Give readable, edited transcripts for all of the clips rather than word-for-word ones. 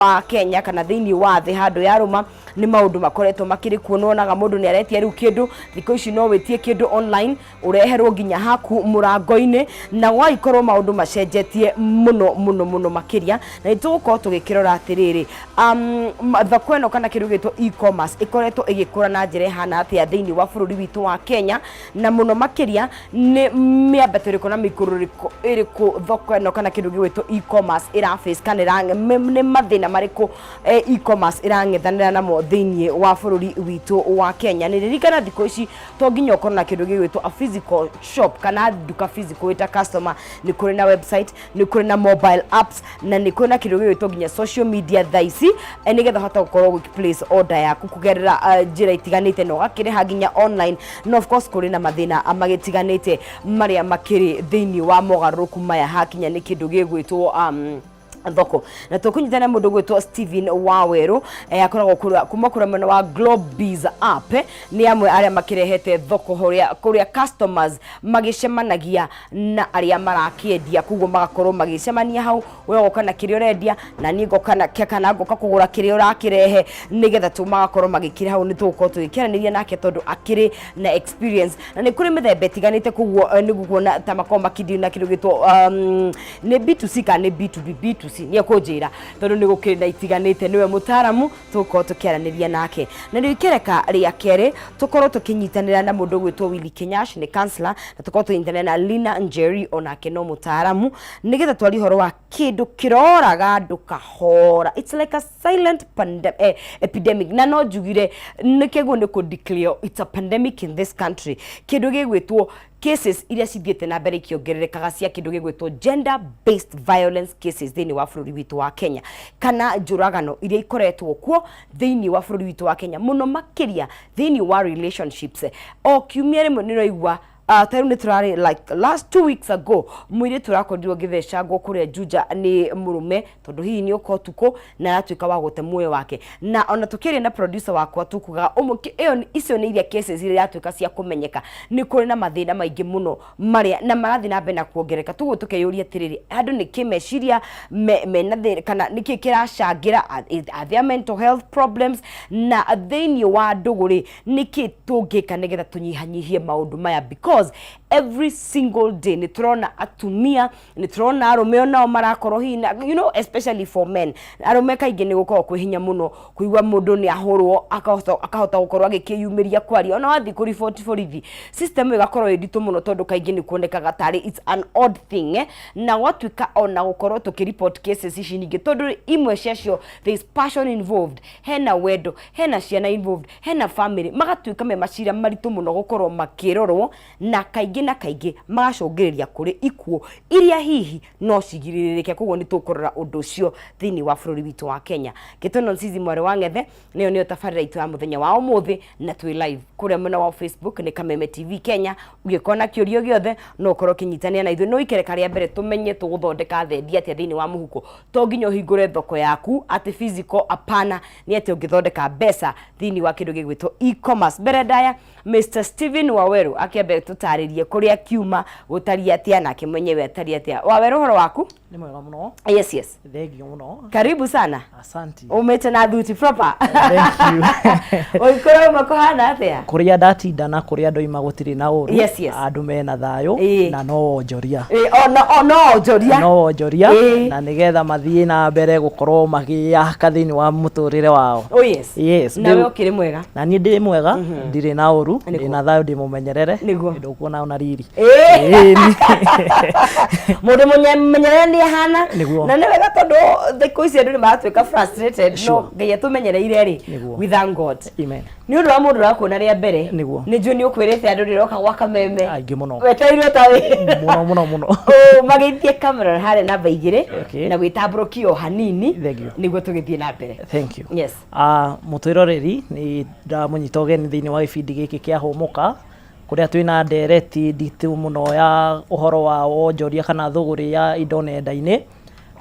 wa Kenya kana thiini wa thi handu ya ruma ni maundu makoretwo makiri kuonaga mundu ni aretia riu kindu thiko ici no wetie kindu online ureherwo nginya haku murango-ini na waikorwo maundu macenjetie muno makiria na nitugukorwo tugikirora atiriri thoko eno kana kindu gitwo e-commerce ikoretwo igikura na njira hana atia thiini wa bururi witu wa Kenya na muno makiria ni miambatiriko na mikururiko iriku thoko eno kana kindu gitwo e-commerce ira face kana ni mathina mariku e-commerce irang'ethanira namo thiini wa bururi witu wa Kenya ni ririkana thiko ici to nginya ukorwo na kindu gitwo a physical shop kana duka physical wita customer ni kuri na website ni kuri na mobile apps na ni kuri na kindu gitwo nginya social media thaisi nigetha hota gukorwo place order yaku kugerera njira itiganite no gakiriha nginya online no of course kuri na mathina amagitiganite maria makiri thiini wa mogaruku maya hakinya ni kindu gigwitwo thoko na tukunyitana mundu gwitwo Steven Waweru akoragwo kuma kura mwena wa Globebiz app ni amwe aria makirehete thoko kuria customers magicemanagia na aria marakiendia kuguo magakorwo magicemania hau we gokana kirio rendia na ni gokana kana goka kugura kirio rakirehe nigetha tu magakorwo magikira hau ni tugukorwo tugikiranĩria nake tondu akiri na experience na ni kuri mithemba itiganite kuguo ni gukuona ta makoma kidi na kirio gitwo ni B2C kana ni B2B B2C ni akonjira tondu ni gukiri na itiganite niwe mutaramu tuko tukiaraniria nake na rikereka ria kere tukorwo tukinyitanira na mundu gwitwo Willy Kinyash ni counselor na tukorwo tukinyitanira na Lina Njeri onake no mutaramu nigetha twari horo wa kindu kiroraga andu kahora. It's like a silent epidemic na no njugire nikego ni ku declare it's a pandemic in this country. Kindu gigwitwo cases iria cithiete na mbere ikiongererekaga cia kindu gigwitwo gender based violence cases thiini wa bururi witu wa Kenya kana njuragano iria ikoretwo kuo thiini wa bururi witu wa Kenya muno makiria thiini wa relationships o kiumia rimwe ni roigwa taru ni turari like last 2 weeks ago mwire turakorirwo githecangwo kuria Juja ni murume tondu hihi ni ukotuko na atuika wa gute muoyo wake na ona tukiria na producer wakwa tukuga icio ni iria cases iria atuika cia kumenyeka ni kuri na mathina maingi muno maria na marathi na mbena kuongereka tugu tukeyuria tiriri andu ni kimeciria mena kana niki kiracangira their mental health problems na thiini wa nduguri niki tungika nigetha tunyihanyihie maundu maya because every single day ni turona atumia ni turona arume nao marakorwo hina especially for men arume kaingi ni gukorwo kwihinya muno kuigwa mundu ni ahurwo akahota gukorwo agikiyumiria kwari ona wathi ku report borithi system igakorwo editu muno tondu kaingi ni kuonekaga tari it's an odd thing na watuika ona gukorwo tukireport cases ici ningi tondu imwe ciacio there is passion involved hena wendo hena ciana involved hena family magatuika me macira maritu muno gukorwo makirorwo na kaingi na kaingi magacungiriria kuri ikuo iria hihi no cigiririke koguo ni tukurora undu ucio thiini wa bururi witu wa Kenya. Gitono Nzizi Mwari wa Ngethe niyo tabarira itu ya muthenya wa umuthi na twi live kuria mwena wa Facebook ni Kameme TV Kenya ugikona kiurio giothe no korwo kinyitania na ithu no ikereka ria mbere tumenye tuguthondeka thendi atia thiini wa muhuko to nginya uhingure thoko yaku ati physical apana ni ati ungithondeka mbeca thiini wa kindu gigwitwo e-commerce. Beredaya Mr. Steven Waweru akiambe tutaririe kuria kiuma gutari atia na kimwenyewe atari atia. Waweru horo waku ni mwega muno. Yes Thengio muno. Karibu sana. Asante. Umete na duty proper. Thank you. Oikoro makohana atia kuria datinda na kuria ndoima gutiri na uru yes andu mena thayo na no njoria no njoria na nigetha mathie na mbere gukorwo magiaka thiini wa muturire wao. Oh yes na we ukiri mwega na ni ndi mwega ndiri na uru ndi na thayo ndi mumenyerere ndu kuona ona riri mundu mumenyerere ni hana na ni wega tondu thiko ici andu ni maratuika frustrated no ngai atumenyereire ri we thank God. Amen. Ni undu wa mundu rakuna ria mbere ni njui ni ukwirite andu riroka gwa Kameme aingi muno weteirwo tawi muno magithie camera hare namba 2 na witamburukio hanini niguo tugithie na mbere. Thank you. Yes. Mutuiroreri ni ndamunyita ugeni thiini wa ibindi giki kia humuka kuria twina ndereti nditu muno ya uhoro wa wonjoria kana thuguri ya indo nenda-ini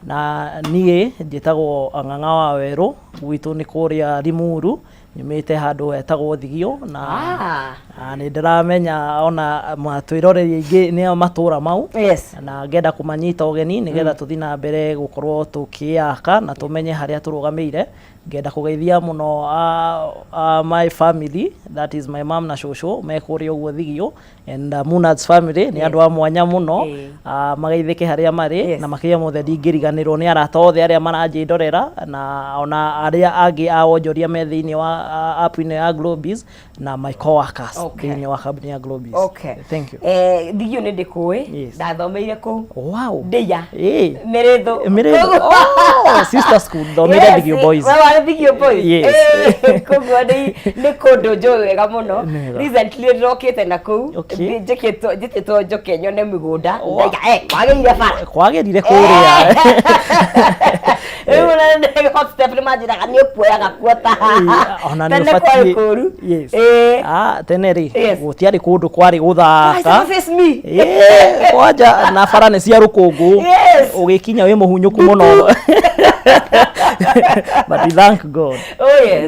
na nie njitagwo Ang'ang'a Waweru gwitũ nĩ kũrĩa Limuru, nyumĩte handũ hetagwo Thigio, na nĩ ndĩramenya ona matwĩroreri aingĩ nĩo matũra mau, na ngenda kũmanyita ũgeni nĩgetha tũthiĩ na mbere gũkorwo tũkĩaka na tũmenye harĩa tũrũgamĩire. Ngenda kũgeithia mũno my family, that is my mom na shosho me kũrĩa ũguo Thigio, and Munad's family nĩ andũ a mwanya mũno, mageithĩke harĩa marĩ, na makĩria mothe ndingĩriganĩrwo nĩ arata othe arĩa maranjĩndorera, na ona arĩa angĩ a wonjoria me thĩinĩ wa app-inĩ ya Globis na my co-workers thĩinĩ wa kambuni ya Globis. Thank you. Thigio nĩ ndĩkũĩ, ndathomeire kũu. Wow. Ndeya. Mĩrĩthũ. Oh, sister school, thomire Thigio Boys. Thigio Boys. Yes. Koguo nĩ kũndũ njũĩ wega mũno. Recently ndĩrokĩte na kũu. Njĩtĩtwo njoke nyone mĩgũnda. Kwagĩrire bara. Kwagĩrire kũrĩa. Rĩu na hot step nĩ manjĩraga nĩ ũkuoyaga kuota haha. Tene kwarĩ kũru. Tene rĩ, gũtiarĩ kũndũ kwarĩ gũthaka. Kwanja na bara nĩ cia rũkũngũ. Ũgĩkinya wĩ mũhunyũku mũno. But thank God.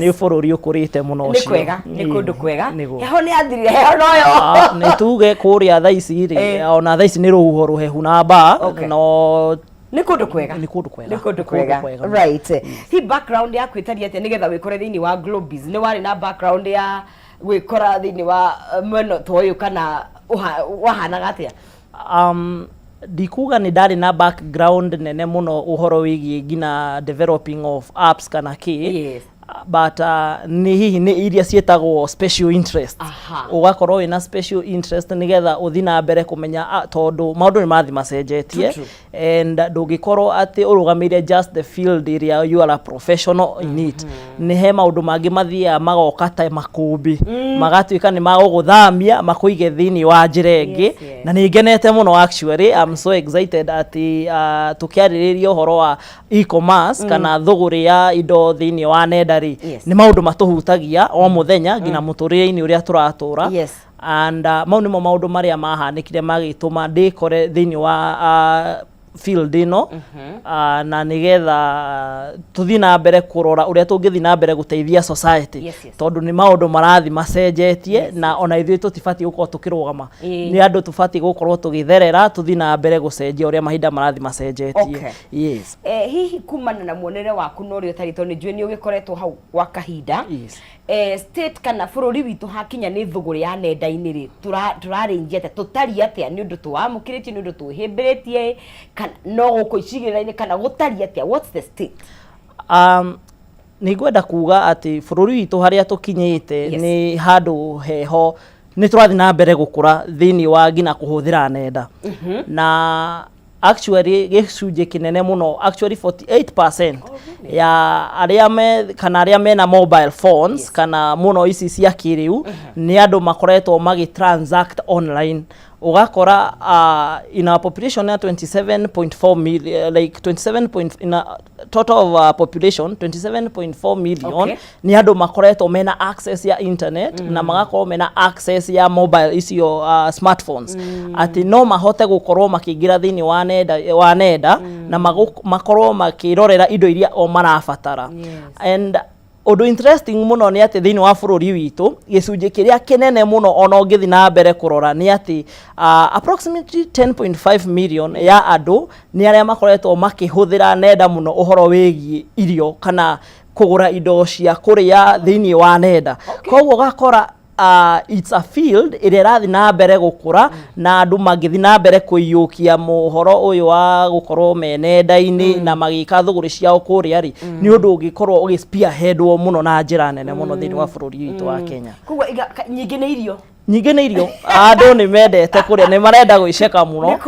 Nĩ bũrũri ũkũrĩte mũno ũcio. Nĩ kwega, nĩ kũndũ kwega. Heho nĩ athirire, heho noyo. Nĩ tuge kũrĩa thaa ici rĩ, ona thaa ici nĩ rũhuho rũhehu na mbaa, no nĩ kũndũ kwega. Nĩ kũndũ kwega. Nĩ kũndũ kwega. Right. Hi background yaku ĩtariĩ atĩa nĩgetha wĩkore thĩinĩ wa Globis? Nĩ warĩ na background ya gwĩkora thĩinĩ wa mwena ta ũyũ kana wahanaga atĩa? Ndikuga nĩ ndarĩ na background nene mũno ũhoro wĩgiĩ ngina developing of apps kana kĩ, but nĩ hihi nĩ iria ciĩtagwo special interest. Ũgakorwo wĩna special interest nĩgetha ũthiĩ na mbere kũmenya tondũ maũndũ nĩ marathiĩ macenjetie, and ndũngĩkorwo atĩ ũrũgamĩire just the field area you are a professional in it. Nĩ he maũndũ mangĩ mathiaga magoka ta makũmbĩ, magatuĩka nĩ magũgũthamia makũige thĩinĩ wa njĩra ĩngĩ, na nĩ ngenete mũno actually. I'm so excited atĩ tũkĩarĩrĩria ũhoro wa e-commerce kana thũgũrĩ ya indo thĩinĩ wa nenda rĩ, nĩ maũndũ matũhutagia o mũthenya ngina mũtũrĩre-inĩ ũrĩa tũratũra, and mau nĩmo maũndũ marĩa mahanĩkire magĩtũma ndĩkore thĩinĩ wa field ĩno, na nĩgetha tũthiĩ na mbere kũrora ũrĩa tũngĩthiĩ na mbere gũteithia society, tondũ nĩ maũndũ marathiĩ macenjetie, na ona ithuĩ tũtibatiĩ gũkorwo tũkĩrũgama, nĩ andũ tũbatiĩ gũkorwo tũgĩtherera, tũthiĩ na mbere gũcenjia ũrĩa mahinda marathiĩ macenjetie. Hihi kumana na muonere waku na ũrĩa ũtarĩ, tondũ nĩ njũĩ nĩ ũgĩkoretwo hau gwa kahinda, state kana bũrũri witũ hakinya nĩ thũgũrĩ ya nenda-inĩ rĩ, tũrarĩngia atĩa, tũtariĩ atĩa, nĩ ũndũ tũwamũkĩrĩtie, nĩ ũndũ tũhĩmbĩrĩtie, no gũkũ icigĩrĩra-inĩ kana gũtariĩ atĩa? What's the state? Nĩ ngwenda kuga atĩ bũrũri witũ harĩa tũkinyĩte nĩ handũ heho, nĩ tũrathiĩ na mbere gũkũra thĩinĩ wa ngina kũhũthĩra nenda, na actually gĩcunjĩ kĩnene mũno, actually 48% ya arĩa mena mobile phones kana mũno ici cia kĩrĩu nĩ andũ makoretwo magĩ-transact online. Ugakora in a population ya 27.4 million, like 27 in a total of population 27.4 million, ni andu makoretwo mena access ya internet na magakorwo mena access ya mobile icio smartphones, ati no mahote gukorwo makĩingira thĩinĩ wa nenda na makorwo makĩrorera indo iria o marabatara. And Odo interesting muno ni ati thini wa bũrũri witũ gĩcunjĩ kĩrĩa kĩnene muno ona ũngĩthi na mbere kũrora ni ati approximately 10.5 million ya andũ ni arĩa makoretwo makĩhũthĩra nenda muno ũhoro wĩgiĩ irio kana kũgũra indo cia kũrĩa thĩinĩ wa nenda. Koguo gakora it's a field ĩrĩa ĩrathi na mbere gũkũra na andũ magĩthi na mbere kũiyũkia mũhoro ũyũ wa gũkorwo me nenda-inĩ na magĩka thũgũrĩ ciao kũrĩa rĩ nĩ ũndũ ũngĩkorwo ũgĩ-spearheadwo mũno na njĩra nene mũno thĩinĩ wa bũrũri witũ wa Kenya. Koguo nyingĩ nĩ irio andũ nĩ mendete kũrĩa, nĩ marenda gwĩceka mũno.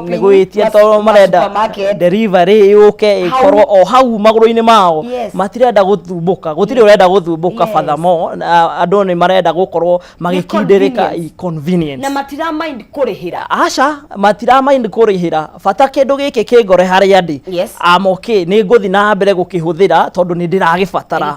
Nĩ gwĩtia tondũ marenda delivery yũke ĩkorwo o hau magũrũ-inĩ mao, matirenda gũthumbũka, gũtirĩ ũrenda gũthumbũka furthermore, andũ nĩ marenda gũkorwo magĩkindĩrĩka convenience na matira mind kũrĩhĩra. Aca matira mind kũrĩhĩra, bata kĩndũ gĩkĩ kĩngore harĩa ndĩ amokĩ nĩ ngũthi na mbere gũkĩhũthĩra tondũ nĩ ndĩragĩbatara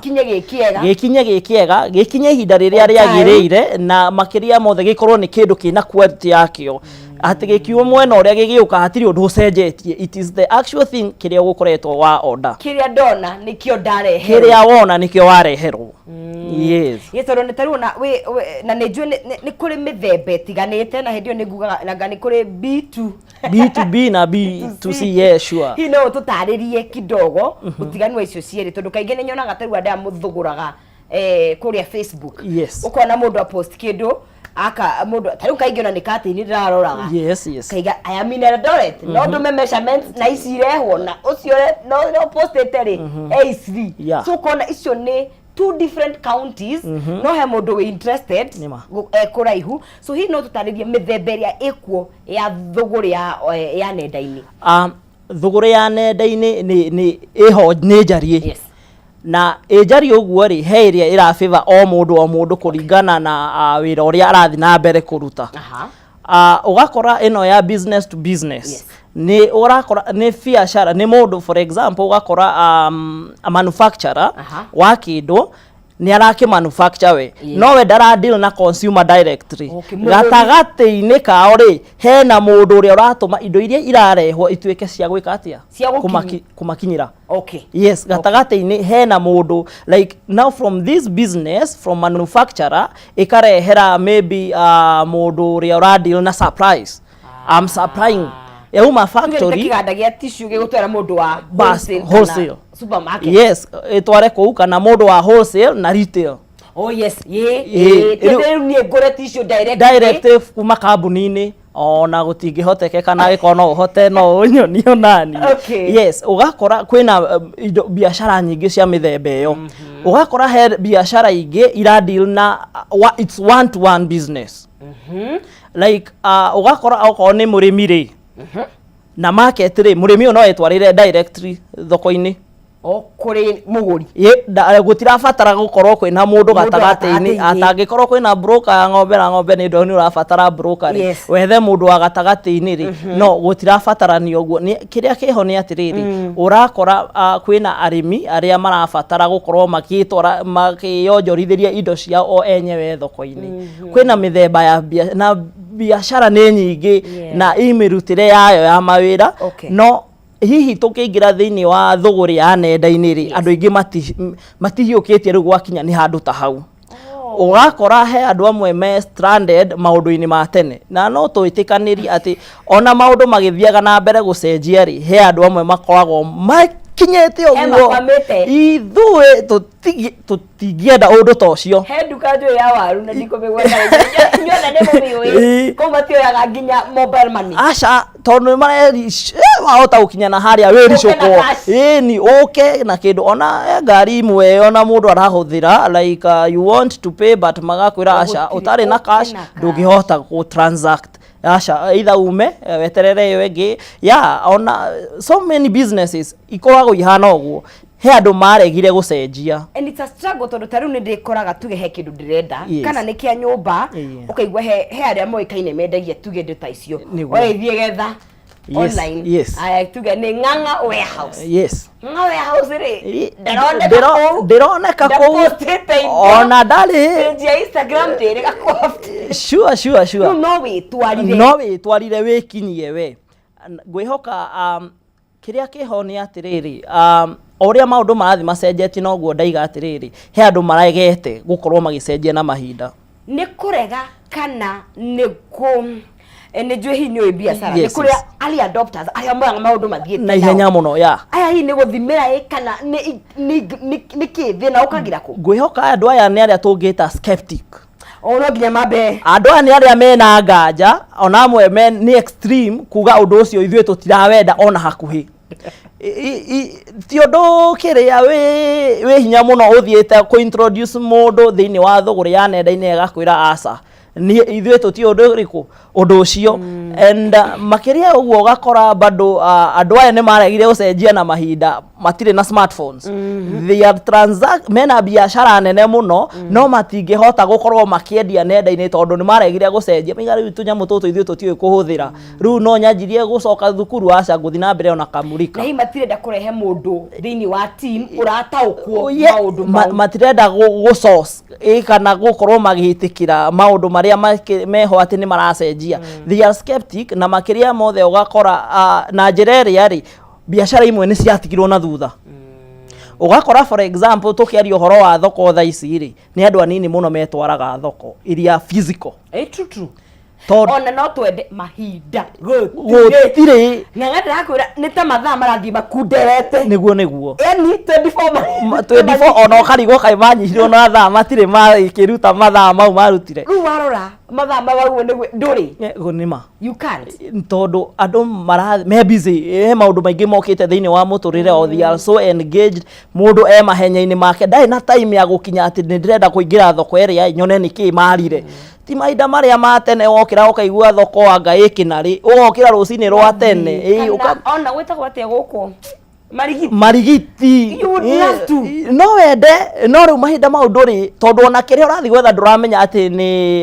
gĩkinye gĩkĩega gĩkinye ihinda rĩrĩa rĩagĩrĩire na makĩria mothe gĩkorwo nĩ kĩndũ kĩna quality yakĩo. ati gikiuma mwena uria gigiuka hatiri undu ucenjetie. It is the actual thing kiria gukoretwo wa order, kiria ndona nikio ndarehe, kiria wona nikio wareherwo. Yes tondu ni taru na nejue ni kuri mithemba itiganite, na hendio niguga na ni kuri B2 B2B na B2C. Yeah, sure. Hi no tutaririe kidogo utiganu wa icio cieri, tondu kainge ni nyonaga taru anda muthuguraga kuria Facebook. Yes. Ukona mundu a post kindu aka mundu taru kainge ona nikati ni ndaroraga. Yes, yes. Kaiga I am in Eldoret, no ndume measurements na icirehwo na ucio no postete ri A3. Yeah. So ukona icio ni two different counties, no he mundu we interested kuraihu. So hi no tutaririe mithemba iria ikuo ya thuguri ya nenda-ini. Thuguri ya nenda-ini ni iho ni njarie. Yes. Na ejari uguo ri he iria ira favor o mundu kuringana na wira uria arathi na mbere kuruta. Ugakora ino ya business to business. Yes. Ni urakora ni biashara ni mundu, for example ugakora a manufacturer wa kindu ni araki manufacture we. Yes. No we dara deal na consumer directly. Okay, gatagati-ini kao ri hena mundu uria uratuma indo iria irarehwo ituike cia gwika atia kumakinyira. Okay. Yes, gatagati-ini hena mundu like now from this business from manufacturer ikarehera maybe mundu uria ura deal na surprise. I'm supplying uma factory kiganda gia tissue gigutwara mundu wa wholesale supermarket. Yes, itware kou kana mundu wa wholesale na retail. Oh yes, tete ni ngore tissue direct kuma kambuni-ini ona gutingihotekeka na gikono uhote no unyonio nani. Okay. Yes, ugakora kwina biashara nyingi cia mithemba iyo. Ugakora he biashara ingi ira deal na it's one to one business. Like ugakora oko ni murimi ri na market ri murimi no etwarire directly thoko-ini kuri muguri. Gutirabatara gukorwo kwina mundu gatagati-ini, atangikorwo kwina broker ya ng'ombe ni ndo ni urabatara broker ri. Yes. Wethe mundu wa gatagati-ini ri no gutirabatarania uguo. Kiria kiho ni atiriri urakora kwina arimi aria marabatara gukorwo makiyonjorithiria indo cia o enyewe thoko-ini. Kwina mithemba ya biashara ni nyingi na imirutire yayo ya mawira. No hihi tukiingira thiini wa thuguri ya nenda-ini ri andu ingi matihiukitie riu gwakinya ni handu ta hau. Ugakora he andu amwe me stranded maundu-ini ma tene, na no tuitikaniri ati ona maundu magithiaga na mbere gucenjia ri he andu amwe makoragwo kinyete uguo ithuĩ tũtingienda ũndũ ta ũcio. He nduka njũĩ ya waru na ndikũmĩgweta nyona nĩ mũmĩũĩ kũu matioyaga nginya mobile money. Aca tondũ nĩmareri wahota gũkinya na harĩa wĩricũkwo ni ũke na kĩndũ ona ngari imwe ona mũndũ arahũthĩra like you want to pay but magakwĩra aca ũtarĩ na cash ndũngĩhota gũ transact. Asha either ume weterere yo enge ona so many businesses ikoragwo ihana uguo he andu maregire gucenjia. And it's a struggle tondu taru ni ndikoraga tuge he kindu ndirenda kana ni kia nyumba ukaigwa he aria moikaine mendagia tuge ndu ta icio waithie getha online. Yes. Tuge ni Ng'ang'a warehouse. Yes. Ng'ang'a warehouse ri ndironeka kou ona ndari page ya Instagram ndireka kwa sure no witwarire wikinyie we ngwihoka kiria kiho ni atiriri oria maundu marathi macenjetie noguo ndaiga atiriri he andu maregete gukorwo magicenjia na mahinda ni kurega kana ni njue hi ni biashara ni kuria ali adopters aria moyaga maundu mathiete na ihenya muno aya hi ni guthimira kana ni kithina ukagira ku ngwihoka andu aya ni aria tungita skeptic. Ono nginya mabe andu aya ni aria mena nganja ona amwe ni extreme kuga undu ucio ithuĩ tutirawenda ona hakuhi. Ti undu kiria we hinya muno uthiete ku introduce mundu thiini wa thuguri ya nenda-ini agakwira aca ni ithuĩ tuti undu riku undu ucio. And makiria uguo gakora bado andu aya ni maregire gucenjia na mahinda matire na smartphones. They are mena biashara nene muno no matingihota gukorwo makiendia nenda-ini tondu ni maregire gucenjia migari witu nyamu tutu ithuĩ tutiwe kuhuthira riu no nyanjirie gucoka thukuru aca nguthi na mbere ona kamurika. Nei matirenda kurehe mundu thiini wa team urataukwo maundu matirenda gu source kana gukorwo magihitikira maundu aria meho ati ni maracenjia they are skeptic na makiria mothe ugakora na njira iria ri biashara imwe ni ciatigirwo na thutha ugakora for example tukiaria uhoro wa thoko tha ici ri ni andu anini muno metwaraga thoko iria physical true ona no twende mahinda gutire ng'ang'ata yakwira ni ta mathaa marathi makunderete niguo yani 24 ona karigo kai manyihirwo na thaa matire makiruta mathaa mau marutire ru warora mathaa mau niguo nduri gunima you can't tondu andu me busy maundu maingi mokite thiini wa muturire o they are so engaged mundu mahenya-ini make ndai na time ya gukinya ati ndirenda kuingira thoko area nyone niki marire ti maida maria matene wokira ukaigua thoko anga ikinari ugokira rucini rwa tene ona gwetagwo atia guku marigiti no wende no riu mahinda mau nduri tondu ona kiria urathi gwetha nduramenya ati ni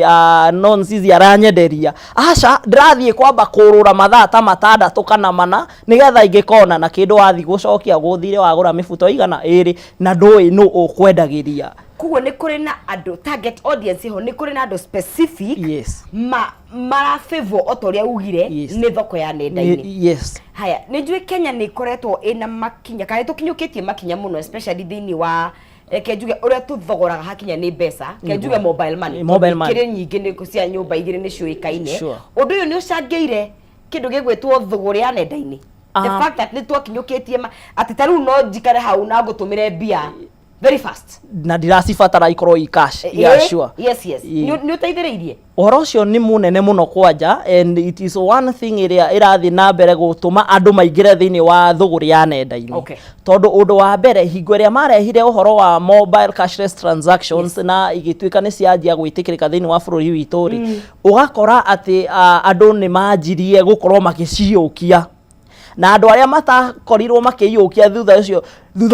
nonsense aranyenderia aca ndirathie kwamba kurura mathaa ta matandatu kana mana nigetha ingikona na kindu wathi gucokia guthire wagura mibuto igana iri na ndui nu ukwendagiria kugo ni kuri na andu target audience ho ni kuri na andu specific mara favor otoria ugire ni thoko ya nenda-ini haya ni njui Kenya ni koretwo ina makinya kai tukinyukitie makinya muno especially thini wa kenjuge uria tuthogoraga hakinya ni mbeca kenjuge mobile money kire nyingi ni kucia nyumba igire ni cuikaine undu uyu ni ucangeire kindu gigwitwo thogore ya nenda-ini the fact that ni twakinyukitie ati taru no njikare hau na ngutumire bia very fast na ndiracibatara ikorwo i cash sure yes ni uteithiriirie uhoro ucio ni munene muno kwanja and it is one thing iria irathi na mbere gutuma andu maingire thiini wa thuguri ya nenda-ini tondu undu wa mbere hingo iria marehire uhoro wa mobile cashless transactions na igituika ni cianjia gwitikirika thiini wa bururi witu ri ugakora ati andu ni manjirie gukorwo magiciukia na andu aria matakorirwo makiyukia thutha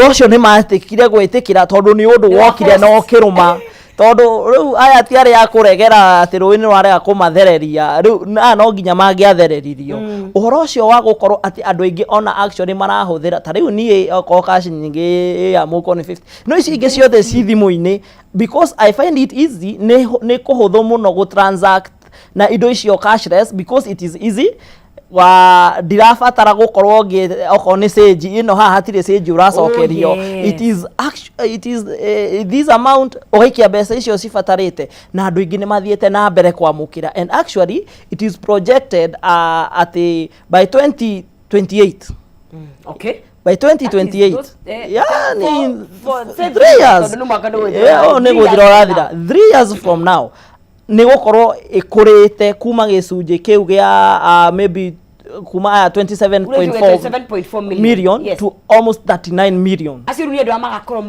ucio ni matikire gwitikira tondu ni undu wokire no kiruma tondu riu aya ti aria kuregera ati ruini rwarega kumathereria riu no nginya mangiathereririo uhoro ucio wa gukorwo ati andu ingi ona actually marahuthira ta riu ni oko cash nyingi ya muko ni 50 no ici ingi ciothe ci thimu-ini because I find it easy ni kuhuthu muno gu transact na indo icio cashless because it is easy wa ndirabatara gukorwo oko ni sage ino haha hatire sage uracokerio it is this amount oikia mbeca icio cibatarite na andu ingi ni mathiete na mbere kwamukira and actually it is projected at by 2028 by 2028 yani 3 years ni guthira urathira 3 years from now ni gukorwo ikurite kuma gicunji kiu gia maybe kuma 27.4 million to almost 39 million acio ni andu magakorwo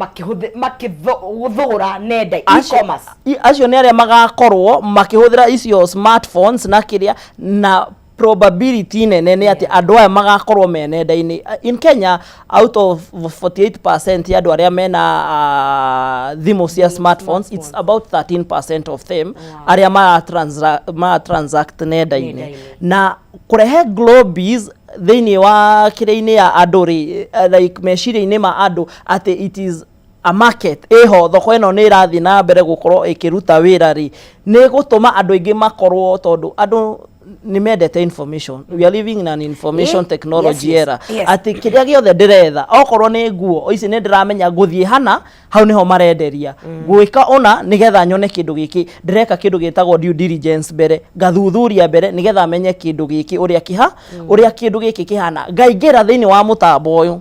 makithugura nenda e-commerce acio ni aria magakorwo makihuthira icio smartphones na kiria na probability nene ni ati andu aya magakorwo me nenda-ini in Kenya out of 48% ya andu aria mena thimu cia smartphones it's about 13% of them aria ma transact nenda-ini na kurehe globes thiini wa kire-ini ya andu ri like meciria-ini ma andu ati it is a market eho thoko ino ni irathi na mbere gukorwo ikiruta wira ri ni gutuma andu ingi makorwo tondu andu ni mendete information we are living in an information technology era ati kiria giothe ndiretha okorwo ni nguo ici ni ndiramenya nguthie hana hau niho marenderia gwika ona nigetha nyone kindu giki ndireka kindu gitagwo due diligence mbere ngathuthuria mbere nigetha menye kindu giki uria kindu giki kihana ngaingira thiini wa mutambo uyu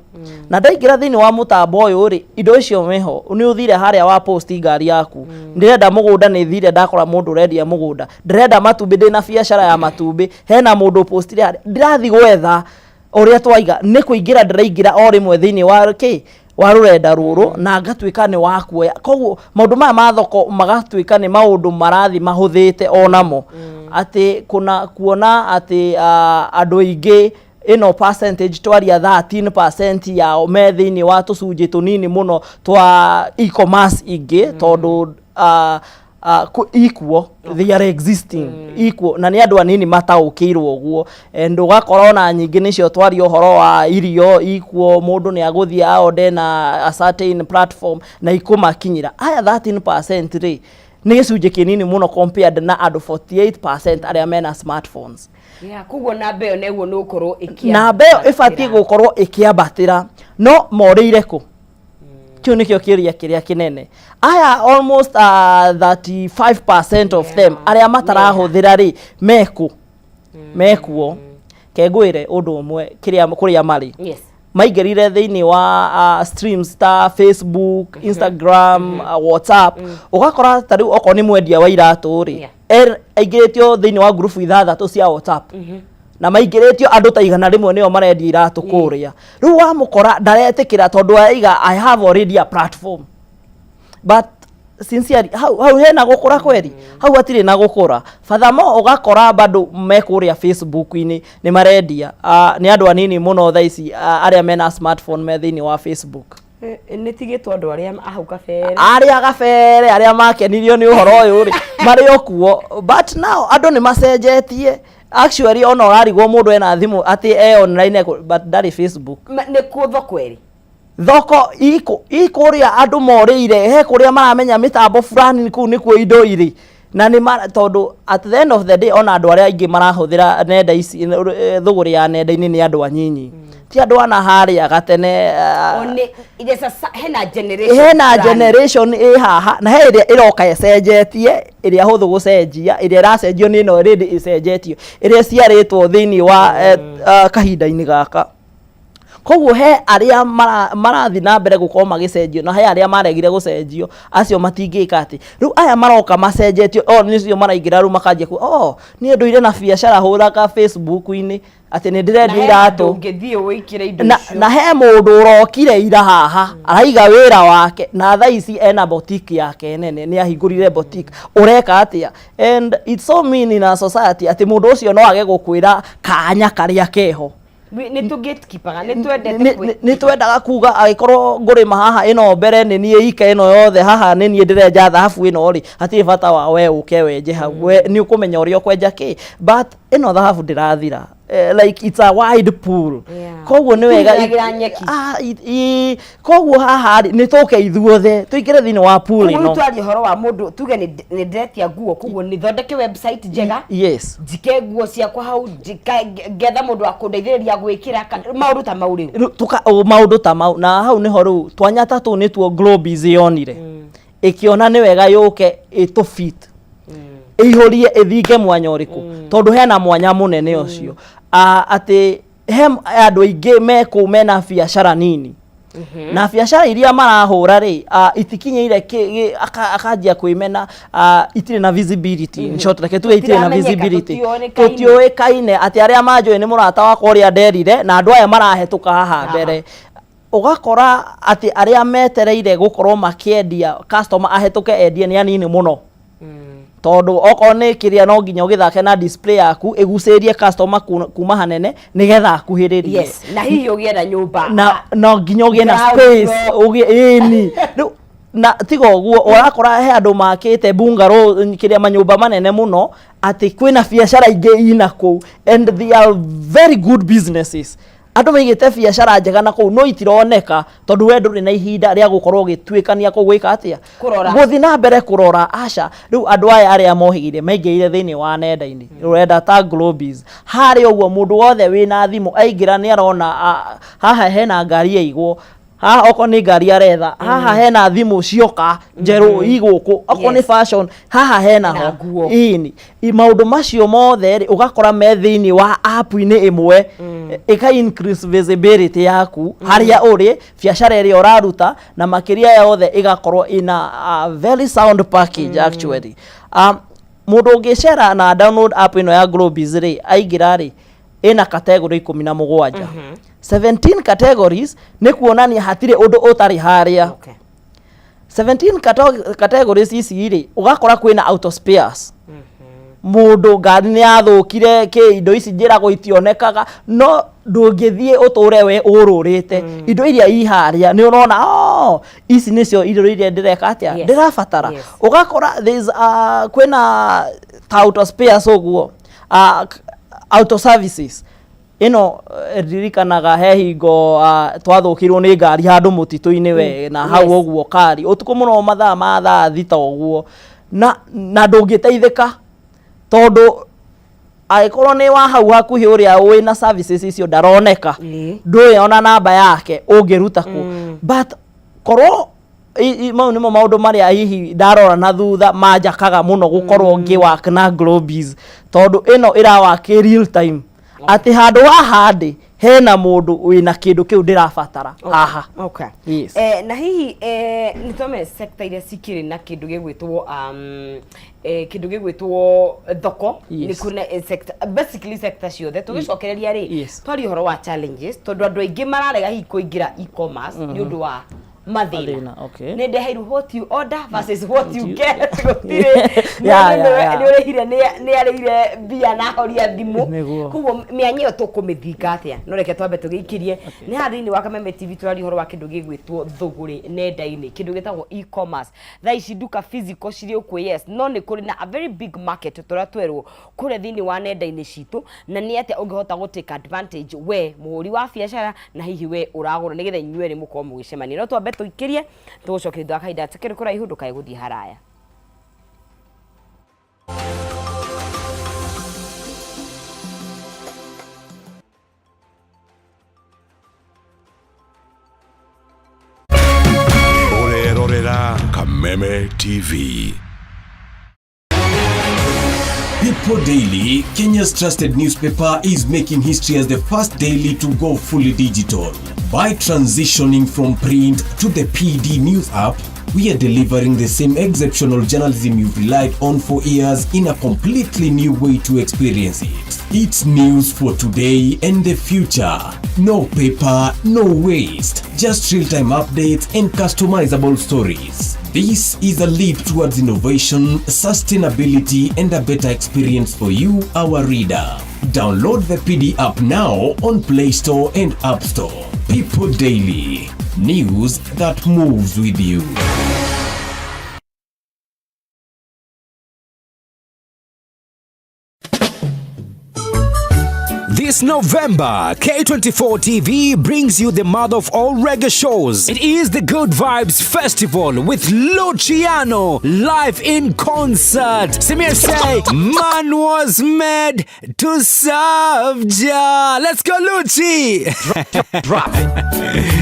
na ndaingira thiini wa mutambo uyu ri indo icio meho ni uthire haria wa post ngari yaku ndirenda mugunda ni thire ndakora mundu rendia mugunda ndirenda matumbi ndina biashara ya matumbi hena mundu postire haria ndirathi gwetha uria twaiga ni kuingira ndiraingira o rimwe thiini wa wa rurenda ruru na ngatuika ni wa kuoya koguo maundu maya ma thoko magatuika ni maundu marathi mahuthite onamo ati kuna kuona ati andu ingi ino percentage twaria 13% ya me thiini wa tucunji tunini muno twa e-commerce ingi tondu equal they are existing equal na ni andu anini mataukirwo guo endo gakora na nyingi nicio twari uhoro wa irio equal mundu ni aguthia ode na a certain platform na ikumakinyira aya 13% ri nĩ gĩcunjĩ kĩnini mũno compared na andũ 48% arĩa mena smartphones. Kuguo namba ĩyo nĩguo nĩ ũkorwo ĩkĩambatĩra. Namba ĩyo ĩbatiĩ gũkorwo ĩkĩambatĩra, no morĩire kũ? Kĩu nĩkĩo kĩũria kĩrĩa kĩnene. Aya almost 35% of them arĩa matarahũthĩra rĩ mekuo. Kengwĩre ũndũ ũmwe kũrĩa marĩ. Yes. Maingĩrire thĩinĩ wa streams ta Facebook, Instagram, WhatsApp. Ũgakora ta rĩu okorwo nĩ mwendia wa iratũ rĩ, aingĩrĩtio thĩinĩ wa group 6 cia WhatsApp. Na maingĩrĩtio andũ ta 100 nĩo marendia iratũ kũrĩa. Rĩu wamũkora ndaretĩkĩra tondũ aiga I have already a platform. But sincerely hau hena gũkũra kweri? Hau hatirĩ na gũkũra. Furthermore ũgakora bado mekũrĩa Facebook-inĩ nĩ marendia. Nĩ andũ anini mũno thaa ici arĩa mena smartphone me thĩinĩ wa Facebook. Nĩ tigĩtwo andũ arĩa hau kabere. Arĩa makenirio nĩ ũhoro ũyũ rĩ marĩ okuo. But now andũ nĩ macenjetie. Actually ona ũrarigwo mũndũ ena thimũ atĩ online but ndarĩ Facebook. Nĩ kũtho kweri. Thoko ikũrĩa andũ morĩire he kũrĩa maramenya mĩtambo fulani kũu nĩkuo indo irĩ na nĩ tondũ at the end of the day ona andũ arĩa aingĩ marahũthĩra nenda ici thũgũrĩ ya nenda-inĩ nĩ andũ anyinyi ti andũ ana harĩa gatene hena generation haha na he ĩrĩa ĩroka ĩcenjetie ĩrĩa hũthũ gũcenjia ĩrĩa ĩracenjio nĩ ĩno already ĩcenjetio ĩrĩa ciarĩtwo thĩinĩ wa kahinda-inĩ gaka. Koguo he arĩa marathi na mbere gũkorwo magĩcenjio na he arĩa maregire gũcenjio acio matingĩka atĩ rĩu aya maroka macenjetio nĩcio maraingĩra rĩu makanjia niĩ ndũire na biacara hũraga Facebook-inĩ atĩ nĩ ndĩrendia iratũ na he mũndũ ũrokire ira haha araiga wĩra wake na thaa ici ena boutique yake nene nĩ ahingũrire boutique ũreka atĩa and it's so mean in a society atĩ mũndũ ũcio no age gũkwĩra kanya karĩa keho. Nĩ twendaga kuga agĩkorwo ngũrĩma haha ĩno mbere nĩ niĩ ika ĩno yothe haha nĩ niĩ ndĩrenja thahabu ĩno rĩ hatirĩ bata wa we ũke wenje hau nĩ ũkũmenya ũrĩa ũkwenja kĩ but ĩno thahabu ndĩrathira like it's a wide pool. Koguo nĩ wega koguo haha nĩ tũke ithuothe tũingĩre thĩinĩ wa pool ĩno. Twarie ũhoro wa mũndũ tuge nĩ ndiretia nguo koguo nĩ thondeke website njega. Yes. Njike nguo ciakwa hau ngetha mũndũ wa kũndeithĩrĩria gwĩkĩra maũndũ ta mau rĩu. Maũndũ ta mau na hau nĩho rĩu twanya tatũ nĩtuo Globes yonire ĩkĩona nĩ wega yũke ĩtũfit ĩihũrie ĩthinge mwanya ũrĩkũ tondũ hena mwanya mũnene ũcio atĩ he andũ aingĩ mekũ mena biacara nini na biacara iria marahũra rĩ itikinyĩire akanjia kwĩmena itirĩ na visibility in short reke tuge itirĩ na visibility tũtiũĩkaine atĩ arĩa manjũĩ nĩ mũrata wakwa ũrĩa nderire na andũ aya marahetũka haha mbere ũgakora atĩ arĩa metereire gũkorwo makĩendia customer ahetũke endie nĩ anini mũno tondũ okorwo nĩ kĩrĩa no nginya ũgĩthake na display yaku ĩgucĩrie customer kuma hanene nĩgetha akuhĩrĩrie. Yes, na hihi ũgĩe na nyũmba no nginya ũgĩe na space ĩni na tiga ũguo ũrakora he andũ makĩte bungalow kĩrĩa manyũmba manene mũno atĩ kwĩna biacara ingĩ ina kũu and they are very good businesses. Andũ maigĩte biacara njega na kũu no itironeka tondũ we ndũrĩ na ihinda rĩa gũkorwo ũgĩtuĩkania kũgwĩka atĩa gũthiĩ na mbere kũrora aca rĩu andũ aya arĩa mohĩgire maingĩrire thĩinĩ wa nenda-inĩ rũrenda ta Globes harĩ ũguo mũndũ wothe wĩna thimũ aingĩra nĩ arona haha hena ngari yaigwo haha okorwo nĩ ngari aretha haha hena thimũ cioka njerũ igũkũ okorwo nĩ fashion haha hena ho ini maũndũ macio mothe ũgakora me thĩinĩ wa app-inĩ ĩmwe ĩka increase visibility yaku harĩa ũrĩ biacara ĩrĩa ũraruta na makĩria yothe ĩgakorwo ina a very sound package actually. Mũndũ ũngĩcera na download app ĩno ya Globes rĩ aingĩra rĩ ina category 17 17 categories nĩ kuonania hatirĩ ũndũ ũtarĩ harĩa 17 categories ici rĩ ũgakora kwĩna auto spares mũndũ ngari nĩ yathũkire indo ici njĩragwo itionekaga no ndũngĩthiĩ ũtũre we ũrũrĩte indo iria iharĩa nĩ ũrona ici nĩcio indo iria ndĩreka atĩa ndĩrabatara ũgakora kwĩna auto spares ũguo auto services ino ririkanaga he hingo twathũkirwo nĩ ngari handũ mũtitũ-inĩ we na hau ũguo kari ũtukũ mũno mathaa ma thaa thita ũguo na ndũngĩteithĩka tondũ aikorwo nĩ wa hau hakuhĩ ũrĩa ũĩ na services icio ndaroneka ndũĩ ona namba yake ũngĩruta ku but korwo mau nĩmo maũndũ marĩa hihi ndarora na thutha manjakaga mũno gũkorwo ngĩwork na Globis tondũ ĩno ĩrawake real time atĩ handũ haha ndĩ hena mũndũ wĩna kĩndũ kĩu ndĩrabatara haha. Okay. Yes. Na hihi nĩtome sector iria cikĩrĩ na kĩndũ gĩgwĩtwo thoko nĩ kuna sector basically sector ciothe tũgĩcokereria rĩ twari ũhoro wa challenges tondũ andũ aingĩ mararega hihi kũingĩra e-commerce nĩ ũndũ wa mathina. Nĩ ndeheirwo what you order versus what you get gũtirĩ nĩ ũrĩhire nĩ arĩire mbia na horia thimũ koguo mĩanya ĩyo tũkũmĩthinga atĩa no reke twambe tũgĩikĩrie nĩ haha thĩinĩ wa Kameme TV tũrari ũhoro wa kĩndũ gĩgwĩtwo thũgũrĩ nenda-inĩ kĩndũ gĩtagwo e-commerce thaa ici duka physical cirĩ ũkuo yes no nĩ kũrĩ na a very big market tũrĩa twerwo kũrĩa thĩinĩ wa nenda-inĩ citũ na nĩ atĩa ũngĩhota gũtake advantage we mũhũri wa biacara na hihi we ũragũra nĩgetha inyuĩ erĩ mũkorwo mũgĩcemania no twambe tũikĩrie tũgũcokeria thutha wa kahinda tũkĩrĩ kũraihu ndũkae gũthiĩ haraya. Urerorera Kameme TV. People Daily, Kenya's trusted newspaper, is making history as the first daily to go fully digital. By transitioning from print to the PD News app, we are delivering the same exceptional journalism you've relied on for years in a completely new way to experience it. It's news for today and the future. No paper, no waste. Just real-time updates and customizable stories. This is a leap towards innovation, sustainability, and a better experience for you, our reader. Download the PD app now on Play Store and App Store. People Daily. News that moves with you. This November, K24 TV brings you the mother of all reggae shows. It is the Good Vibes Festival with Luciano live in concert. Samir say, man was made to serve Jah. Let's go, Luci! Drop it.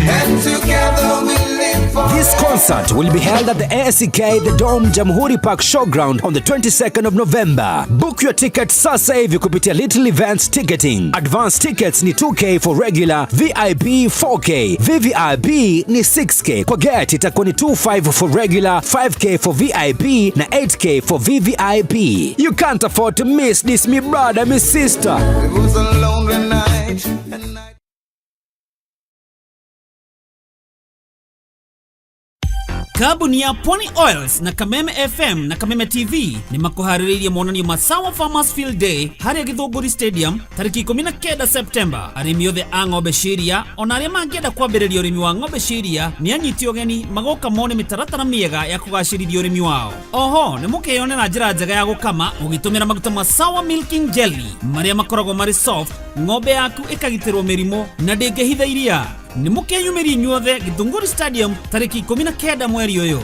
And together we live for this concert will be held at the ASK The Dome Jamhuri Park Showground on the 22nd of November. Book your ticket sasa hivi kupitia Little Events Ticketing. Advance tickets ni 2K for regular, VIP 4K, VVIP ni 6K. Kwa get itakuwa ni 25 for regular, 5K for VIP na 8K for VVIP. You can't afford to miss this, me brother, me sister. It was a lonely night. Kampuni ya Pony Oils na Kameme FM na Kameme TV ni makuharĩrĩirie monanio ma Sawa Farmers Field Day harĩa Gĩthũngũri Stadium tarĩki 19 September. Arĩmi othe a ng'ombe ciria ona arĩa mangĩenda kwambĩrĩria ũrĩmi wa ng'ombe ciria nĩ anyiti ũgeni magoka mone mĩtaratara mĩega ya kũgacĩrithia ũrĩmi wao. Oho nĩ mũkĩyonera njĩra njega ya gũkama ũgĩtũmĩra maguta ma Sawa Milking Jelly marĩa makoragwo marĩ soft, ng'ombe yaku ĩkagitĩrwo mĩrimũ na ndĩngĩhitha iria. Nĩ mũkĩyumĩria inyuothe Gĩthũngũri Stadium tarĩki 19 mweri ũyũ.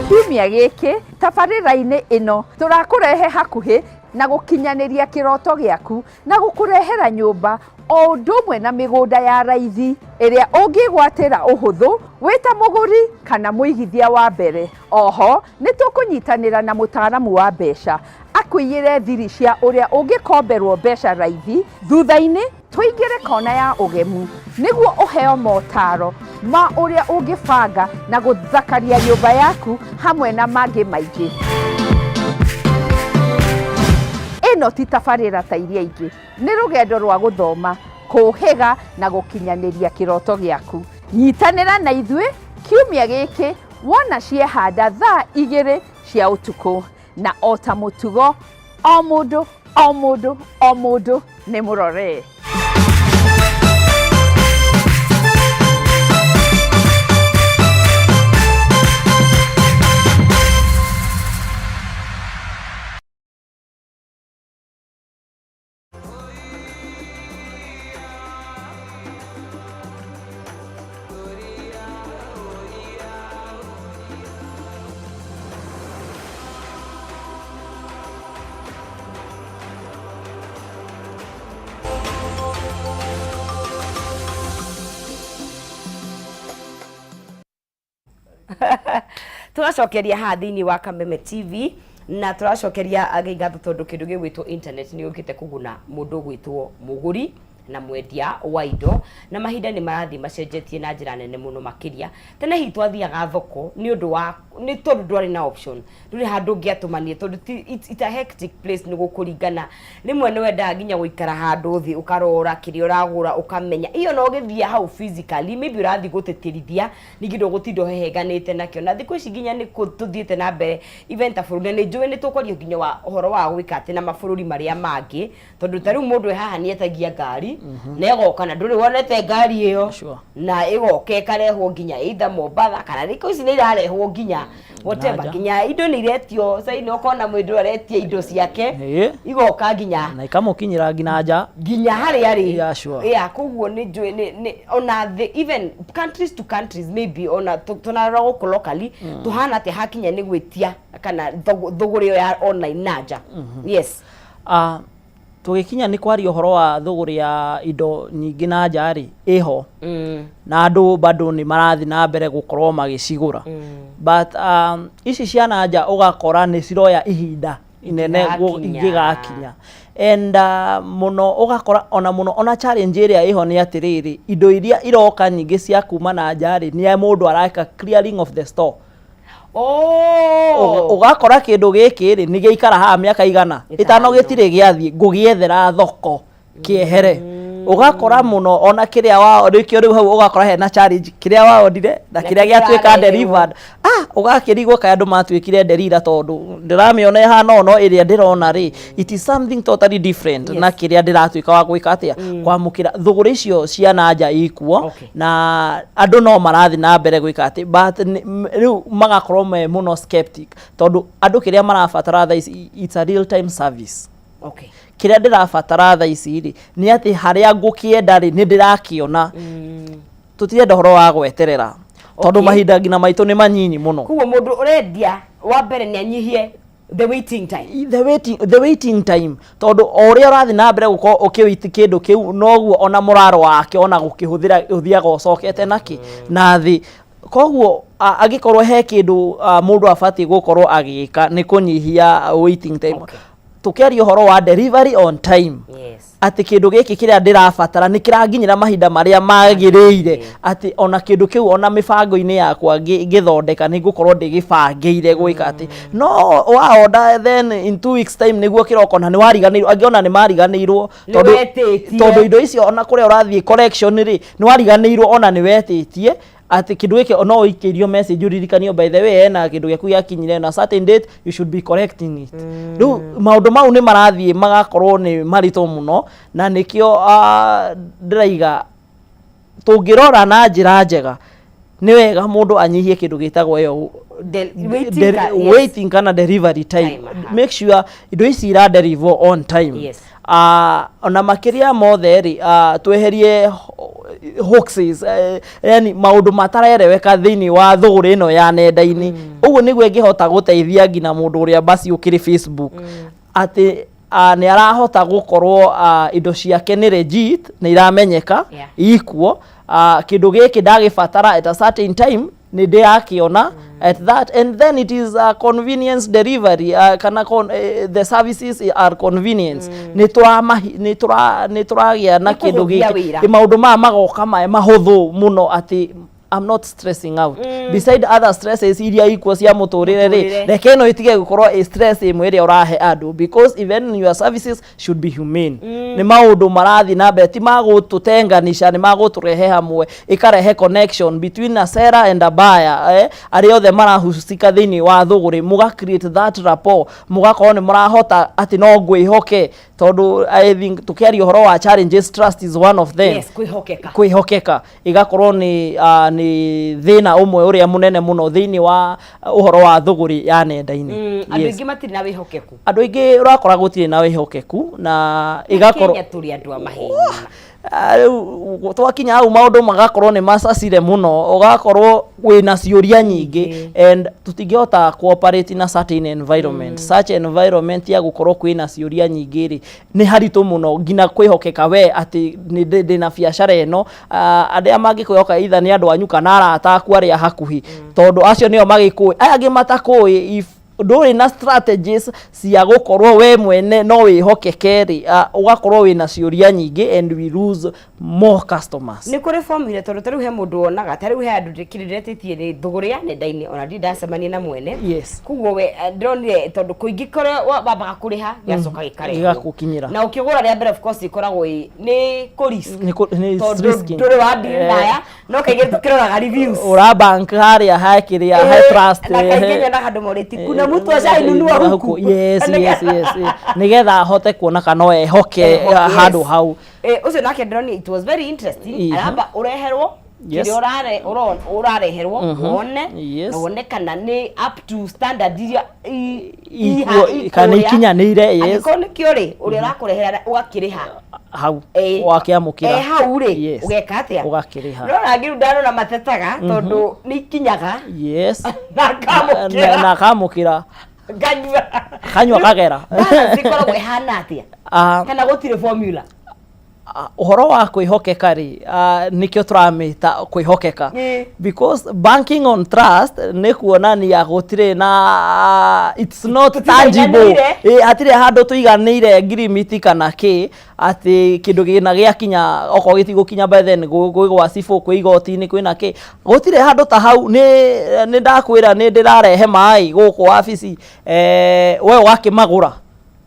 Kiumia gĩkĩ tabarĩra-inĩ ĩno tũrakũrehe hakuhĩ na gũkinyanĩria kĩroto gĩaku na gũkũrehera nyũmba o ũndũ ũmwe na mĩgũnda ya raithi ĩrĩa ũngĩgwatĩra ũhũthũ wĩta mũgũri kana mũigithia wa mbere. Oho nĩ tũkũnyitanĩra na mũtaaramu wa mbeca akũiyĩre thiri cia ũrĩa ũngĩkomberwo mbeca raithi. Thutha-inĩ tũingĩre kona ya ũgemu nĩguo ũheo motaro ma ũrĩa ũngĩbanga na gũthakaria nyũmba yaku hamwe na mangĩ maingĩ. Ĩno ti tabarĩra ta iria ingĩ, nĩ rũgendo rwa gũthoma, kũhĩga na gũkinyanĩria kĩroto gĩaku. Nyitanĩra na ithuĩ kiumia gĩkĩ wona ciehanda thaa 2 cia ũtukũ, na o ta mũtugo o mũndũ nĩ mũrore. turacokeria ha thini wa Kameme TV na turacokeria agigatho tondu kindu gigwitwo internet ni ukite kuguna mundu gwitwo muguri na mwendia wa indo na mahinda ni marathi macenjetie na njira nene muno makiria tene hitu athiaga thoko ni undu wa ni tondu ndwari na option nduri handu ngiatumanie tondu it's a hectic place ni gukuringana rimwe ni wenda nginya guikara handu thi ukarora kiri uragura ukamenya iyo no githia hau physically maybe urathi gutetirithia ni gindo gutindo heheganite nakio na thiku ici nginya ni kututhiete na mbere event afurune ni njui ni tukorio nginya wa horo wa gwikate na mabũrũri maria mangi tondu tariu mundu haha ni etagia ngari na igoka na nduri wonete ngari iyo na igoke karehwo nginya either Mombatha kana thiku ici ni irarehwo nginya whatever nginya indo ni iretio sai no kona mwendu aretia indo ciake igoka nginya na ikamukinyira nginya hari koguo ni njui ni ona the even countries to countries maybe ona tunarora guku locally tuhana te hakinya ni gwitia kana thoguri ya online naja yes tugikinya ni kwaria horo wa thoguri ya indo nyingi na njari iho na andu bado ni marathi na mbere gukorwo magicigura but ici cia na nja ugakora ni ciroya ihinda inene ingigakinya and muno ugakora ona challenge area iho ni atiriri indo iria iroka nyingi cia kuma na njari ni mundu araka clearing of the store ugakora kindu giki ri ni giikara ha miaka igana itano gitire giathie ngugiethera thoko kiehere ugakora muno ona kiria wao rikio riu hau ugakora he na challenge kiria wao ndire na kiria giatwika delivered ugakirigwo ka andu matwikire derira tondu ndiramiona hana no iria ndirona ri it is something totally different na kiria ndiratwika wa gwika atia kwamukira thuguri icio cia na nja ikuo na andu no marathi na mbere gwika ati but riu magakorwo me muno skeptic tondu andu kiria marabatara it's a real time service kiria ndirabatara tha ici ri ni ati haria ngukienda ri ni ndirakiona tutirenda horo wa gweterera tondu mahinda ngina maitu ni manyinyi muno kuo mundu urendia wa mbere ni anyihie the waiting time tondu oria urathi na mbere guko ukiwiti kindu kiu noguo ona muraro wake ona gukihuthira uthiaga ucokete naki na thi koguo agikorwo he kindu mundu abati gukorwo agika ni kunyihia waiting time tukiaria horo wa delivery on time ati kindu giki kiria ndirabatara ni kiranginyira mahinda maria magiriire ati ona kindu kiu ona mibango-ini yakwa ngithondeka ni ngukorwo ndigibangire gwika ati no wa order then in 2 weeks time niguo kiroko na ni wariganirwo angiona ni mariganirwo tondu indo icio ona kuria urathie collection ri ni wariganirwo ona ni wetitie ati kindu giki no ikirio message uririkanio by the way na kindu giaku yakinyire na certain date you should be correcting it do maundu mau ni marathie magakorwo ni marito muno na nikio ndiraiga tungirora na njira njega ni wega mundu anyihie kindu gitagwo yo waiting kana delivery time make sure indo ici ira deliver on time ona makiria mothe ri tweherie hoaxes yani maundu matarereweka thini wa thuguri ino ya nenda-ini uguo niguo ngihota guteithia ngina mundu uria basi ukiri Facebook ati ni arahota gukorwo indo ciake ni legit ni iramenyeka ikuo kindu giki ndagibatara at a certain time ni ndiakiona at that and then it is a convenience delivery kana the services are convenience ni turagia na kindu giki maundu magoka mahuthu muno ati I'm not stressing out beside other stresses iria ikuo cia muturire ri reke no itige gukorwo a stress imwe ria urahe andu because even your services should be humane ni maundu marathi na beti magututenganisha ni maguturehe hamwe ikarehe connection between a seller and a buyer ari othe marahusika thini wa thuguri muga create that rapport mugakorwo ni murahota ati no ngwihoke tondu I think tukiaria horo wa challenges trust is one of them kwihokeka igakorwo ni thina umwe uria munene muno thini wa uhoro wa thuguri ya nenda-ini andu ingi matiri na wihokeku andu ingi urakora gutiri na wihokeku na igakorwo Kenya turi andu a maheni twakinya hau maundu magakorwo ni macacire muno ugakorwo wina ciuria nyingi and tutingihota cooperate na certain environment such environment ya gukorwo kwina ciuria nyingi ri ni haritu muno ngina kwihokeka we ati ndina biacara eno aria mangikwihoka either ni andu anyu kana arata aku aria hakuhi tondu acio nio magikui aya angi matakui if nduri na strategies cia gukorwo we mwene no wihokeke ri ugakorwo wina ciuria nyingi and we lose more customers. Ni kuri formula tondu tariu he mundu onaga tariu he andu ndikiriretetie ni thuguria nenda-ini ona ndacemania na mwene kuguo we ndronire tondu kuingi kore baba kuriha gacoka gikare igakukinyira na ukigura ria mbere of course ikoragwo ni ku risk ni risky nduri wa ndaya no kaige tukiroraga reviews ura bank haria hakiria ha trust na kaige nyona handu moriti kuna mtu acainunua huku yes nigetha hote kuona kana ehoke handu hau ucio nake ndroni it was very interesting aramba ureherwo kiri urareherwo wone na wone kana ni up to standard iria kana ikinyanire yes akoni kiori uria urakurehera ugakiriha hau wakiamukira hau ri ugeka atia ugakiriha no rangiru ndarona matetaga tondu ni kinyaga yes na kamukira kanywa kagera sikoragwo ihana atia kana gutire formula uhoro wa kwihokeka ri nikio turamita kwihokeka because banking on trust ni kuonania gutire na it's not tangible atire handu tuiganire ngirimiti kana ki ati kindu gina giakinya oko gitigukinya by then gwigwa cifu kwi igoti-ini kwina ki gutire handu ta hau ni ndakwira ni ndirarehe mai guku wabici we wakimagura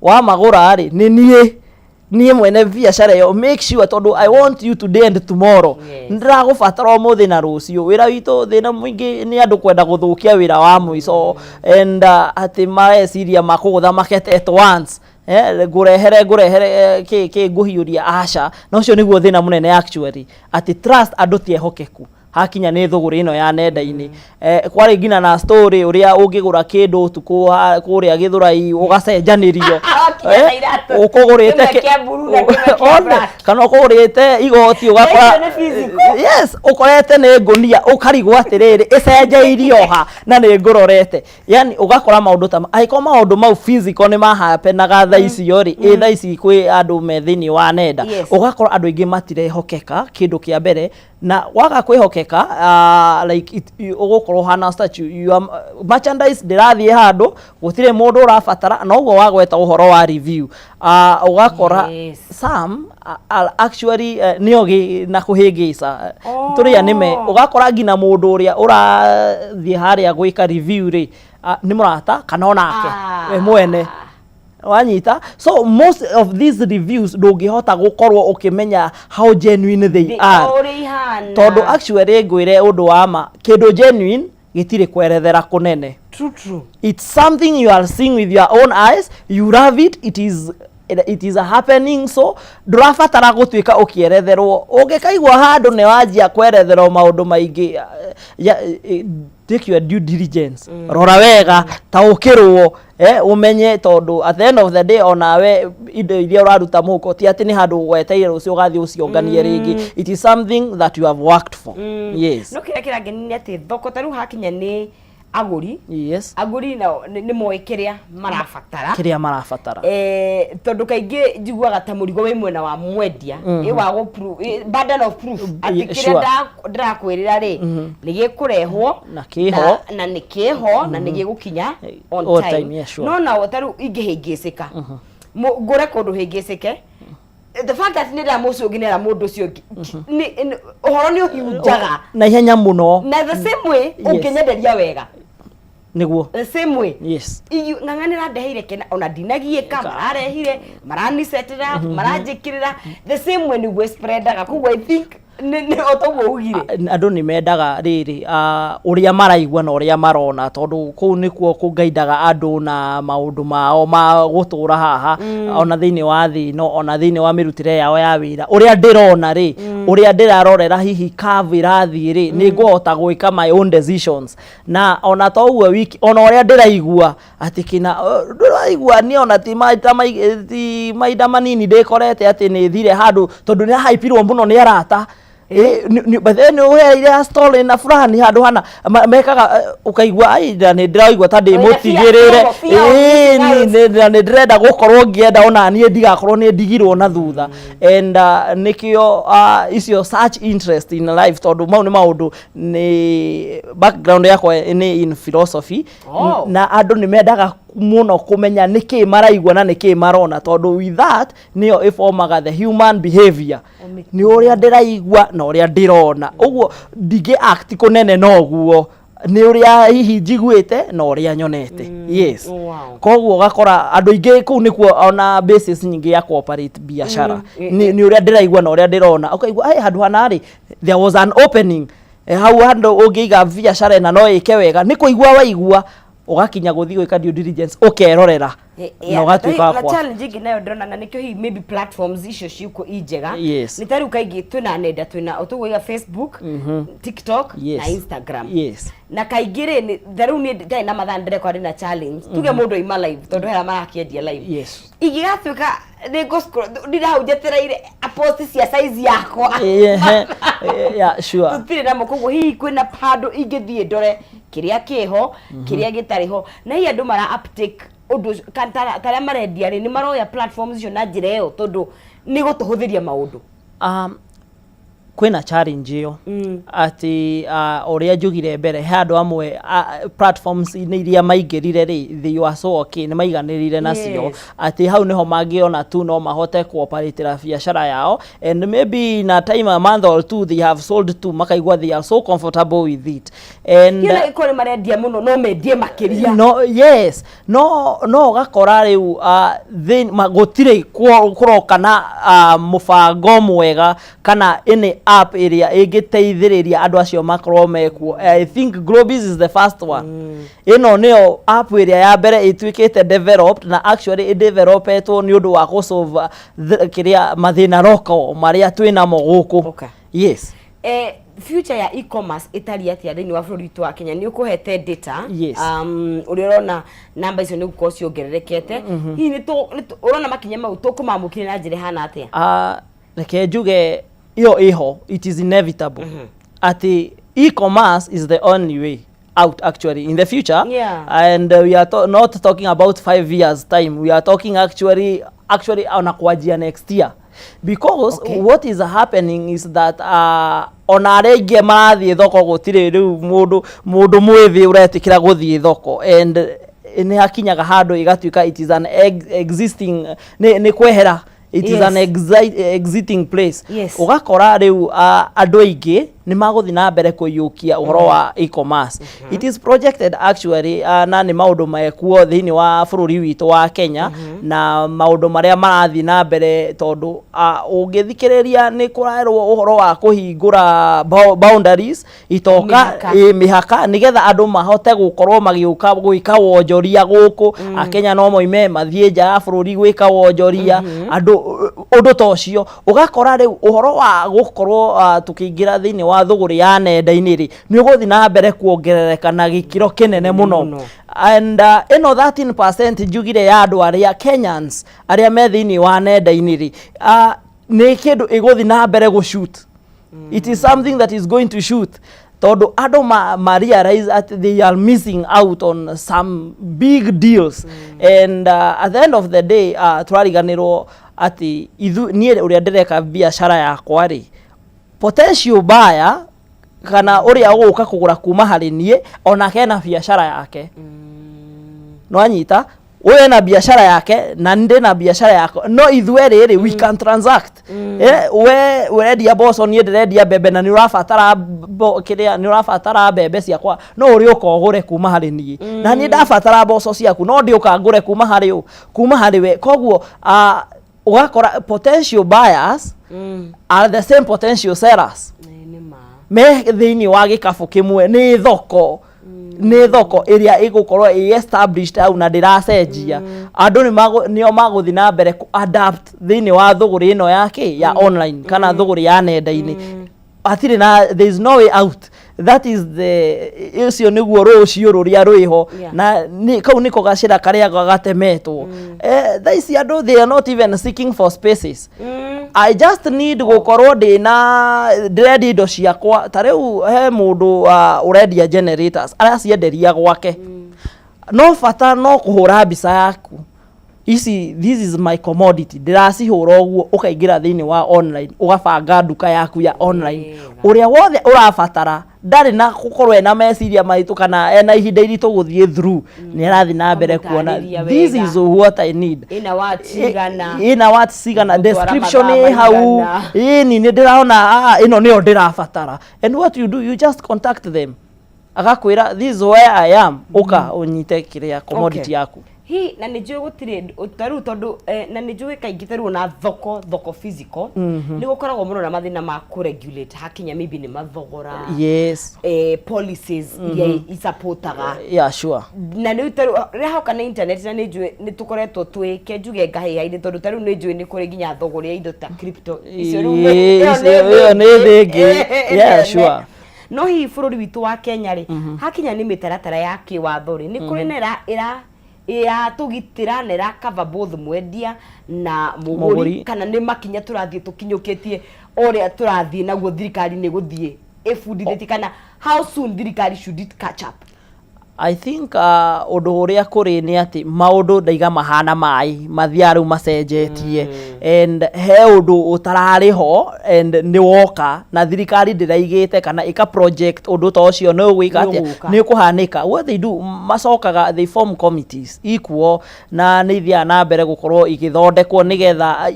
wa magura ri ni niye mwene biacara yo make sure tondu I want you today and tomorrow ndiragubatara umuthi na rucio wira witu thina mwingi ni andu kwenda guthukia wira wa mwiso and ati maeciria makugutha makete at once ngurehere ki nguhiuria aca no cio niguo thina munene actually ati trust andu tiehokeku hakinya ni thuguri ino ya nenda-ini kwari ngina na story uria ungigura kindu tuku kuria Githurai ugacenjanirio ukugurite kana ukugurite igoti ugakora yes ukorete ni ngunia ukarigwo atiriri icenjeirio ha na ni ngurorete yani ugakora maundu ta aiko maundu mau physical ni mahapenaga thaa icio ri thaa ici kwi andu methini wa nenda ugakora andu ingi matirehokeka kindu kia mbere na waga kwihokeka like ugukorwo hana statue merchandise ndirathie handu gutire mundu urabatara na uguo wagweta uhoro wa review ugakora some actually niogi na kuhingica turia nime ugakora ngina mundu uria urathie haria gwika review ri ni murata kana onake we mwene wanyita so most of these reviews ndungihota gukorwo ukimenya how genuine they are tondu actually ngwire undu wa ma kindu genuine gitire kwerethera kunene true it's something you are seeing with your own eyes you love it it is happening so ndurabatara gutuika ukieretherwo ungikaigwa handu ne wanjia kweretherwo maundu maingi take your due diligence rora wega taukirwo umenye tondu at the end of the day onawe indo iria uraruta muko ti ati ni handu weteire rucio gathi ucionganie ringi it is something that you have worked for yes no kira ngeni ati thoko taru hakinya ni aguri yes aguri na ni moe kiria marabatara tondu kaingi njiguaga ta murigo we mwena wa mwendia wa go proof burden of proof ati kiria ndirakwirira ri ni gikurehwo na kiho na ni kiho na ni gigukinya on time no na taru ingihingicika ngure kundu hingicike the fact that nida mucio nginera mundu cio ni uhoro ni uhiunjaga na ihenya muno na the same way unginyenderia wega niguo the same way yes nganganira ndeheire kena ona dinagieka mararehire maranisetera maranjikirira the same way ni spreadaga kugo I think ni otogwo ugire andu ni mendaga riri uria maraigwa na uria marona tondu ku nikuo kungaidaga andu na maundu mao ma gutura haha ona thiini wa thi no ona thiini wa mirutire yao ya wira uria ndirona ri uria ndirarorera hihi curve irathii ri ni ngũhota gwĩka my own decisions na ona to uwe wiki ona uria ndiraigua ati kina ndiraigua ni ona ti maita manini ndikorete ati ni thire handu tondu ni haipirwo muno ni arata but then uheire story na fulani handu hana mekaga ukaigua ai ni ndiraigua ta ndi mutigirire ni ndirenda gukorwo ngienda ona nie ndigakorwo ni ndigirwo na thutha and nikio icio such interest in life tondu mau ni maundu ni background yakwa ni in philosophy na andu ni mendaga muno kumenya niki maraigua na niki marona tondu with that nio iformaga the human behavior ni uria ndiraigua na uria ndirona uguo ndige act kunene noguo ni uria hihi njiguite na uria nyonete yes koguo gakora andu ingi ku nikuo ona basis nyingi ya cooperate biashara ni uria ndiraigua na uria ndirona ukaigua ai handu hanari there was an opening hau handu ungiiga biashara na no ike wega ni kuigua waigua ugakinya guthi gwika due diligence ukerorera na ugatuika kwa challenge ingi nayo ndona na nikyo hi maybe platforms icio ciuko ijega ni tari ukaigi twina nenda twina utugoiga Facebook TikTok na Instagram na kaigire ni tharu ni dai na mathandire kwa na challenge tuge mundu ima live tondu hera marakiendia live igigatuika ni go scroll ndirahau jetereire a post cia size yakwa yeah sure tutire na mukogo hi kwina pado igithie ndore kiria kiho kiria gitariho na hi andu mara uptake undu kantara marendia ri ni maroya platforms icio na njira yo tondu ni gutuhuthiria maundu kwina challenge yo ati uria njugire mbere handu amwe platforms ni iria maingirire ri they are so okay ni maiganirire nacio ati hau niho mangiona tu no mahote cooperate na biashara yao and maybe in a time a month or two they have sold to makaigua they are so comfortable with it and ila ikore marendia muno no mendie makiria no yes no gakora riu then magotire kuroka na mubango mwega kana ine app area igiteithiriria andu acio makorwo mekuo I think Globis is the first one ino neo app area ya mbere itwikite developed na actually developetwo ni undu wa ku solve kiria mathina roko maria twina mo guku yes future ya e-commerce itari atia thini wa bururi tu wa Kenya ni ukuhete data urona namba icio ni guko ciongererekete hihi ni urona makinya mau tukumamukire na njire hana atia reke njuge iyo iho it is inevitable ati e-commerce is the only way out actually in the future and we are not talking about 5 years time we are talking actually on kwajia next year because what is happening is that onarege marathie thoko gutire riu mundu mwithi uretikira guthie thoko and ni hakinyaga handu igatuika it is an existing ni kwehera it is an exiting place ugakora riu andu aingi ni maguthi na mbere kuyukia uhoro wa e-commerce it is projected actually na ni maundu mekuo thini wa bururi witu wa Kenya na maundu maria marathi na mbere tondu ungithikiriria ni kurairwo uhoro wa kuhingura boundaries itoka mihaka nigetha andu mahote gukorwo magiuka gwika wonjoria guku Kenya no moime mathie nja ya bururi gwika wonjoria andu undu tocio ugakora riu uhoro wa gukorwo tukiingira thini wa thuguri ya nenda-ini ri ni uguthi na mbere kuongerereka na gikiro kinene muno and ino 13% njugire ya andu aria Kenyans aria me thini wa nenda-ini ri ni kindu iguthi na mbere gu shoot it is something that is going to shoot tondu andu realize that they are missing out on some big deals and at the end of the day turariganirwo ati ithu nie uria ndireka biashara yakwa ri potential buyer kana uria uguka kugura kuma hari nie ona kena biashara yake no anyita wewe na biashara yake na nde na biashara yako no ithwere we can transact we ready boss on you ready bebe na ni urafatara kiria ni urafatara bebe ciakwa no uri ukogure kuma hari nie na ni ndafatara boss ciaku no ndi ukangure kuma hari we koguo ugakora potential buyers are the same potential sellers me thini wa gikabu kimwe ni thoko nä thoko iria igukorwo established au na ndiracenjia andu nio maguthi na mbere ku adapt thiini wa thuguri ino yake ya online kana thuguri ya nenda-ini atire na there is no way out. That is the icio niguo rucio ruria rwiho na kau niko gacira karia gagatemetwo thaici andu they are not even seeking for spaces. I just need gukorwo ndĩrendi indo ciakwa ta rĩu he mũndũ ũrendia generators aracienderia gwake no bata no kũhũra mbica yaku ici this is my commodity ndiracihũra ũguo ũkaingĩra thĩinĩ wa online ũgabanga nduka yaku ya online ũrĩa wothe ũrabatara ndarĩ na gũkorwo ena meciria maitũ kana ena ihinda iritũ gũthiĩ through nĩ arathi na mbere kuona this is what I need ina what sigana description hau ni ndĩraona ĩno nĩyo ndĩrabatara and what you do you just contact them agakwĩra this is where I am ũka ũnyite kĩrĩa commodity yaku hi na nä njå gå taru tondå na nä njå kaingä taru na thoko physical nä gå koragwo må no na mathä na ma kå regulate hakinya maybe nä mathogora policies iria isupportaga sure na nä taru rä hoka na internet na nä njå nä tå koretwo twä ke njuge ngahä-inä tondå taru nä njå nä kå rä nginya thogora ya indo ta crypto icio ĩyo nĩ thĩngĩ sure no hihi bå rå ri witå wa Kenya rĩ hakinya nä mä taratara ya kä watho rĩ nä kå rä na ya tugitira na ra cover both mwendia na muguri kana ni makinya turathie tukinyukitie oria turathie naguo thirikari ni guthie ifundithiti kana how soon thirikari should it catch up? I think undu uria kuri ni ati maundu ndaiga mahana mai mathiaru macenjetie and he undu utarari ho and ni woka na thirikari ndiraigite kana ika project undu ta ucio no gwika ati ni kuhanika what they do macokaga they form committees equal na ni thia na mbere gukorwo igithondekwo nigetha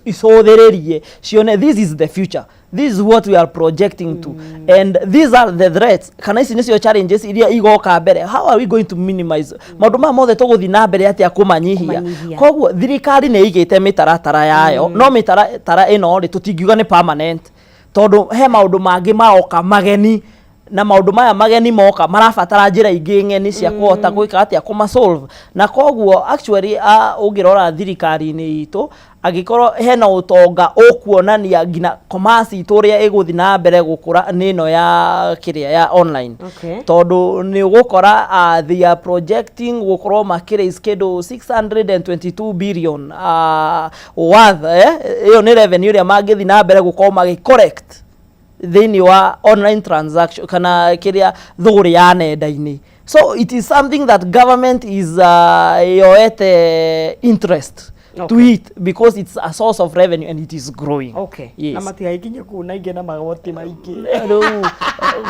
icuthiririe cione this is the future. This is what we are projecting to and these are the threats kana ici nicio challenges iria igoka mbere how are we going to minimize maundu ma mothe tuguthi na mbere ati akumanyihia koguo thirikari ni igite mitaratara yayo no mitaratara ino ri tutingiuga ni permanent tondu he maundu mangi maoka mageni na maundu maya mageni moka marabatara njira ingi ng'eni cia kuhota gwika atia kuma solve na koguo actually ungirora thirikari-ini itu agikorwo hena utonga ukuonania ngina commerce itu ria iguthi na mbere gukura nino ya kiria ya online tondu ni gukora they are projecting gukorwo makire iskedo 622 billion worth iyo ni revenue ria mangithi na mbere gukorwo magi correct thini wa online transaction kana kiria thuguri ya nenda-ini so it is something that government is interest to it because it's a source of revenue and it is growing. Na matigakinya ku na inge na magoti maingi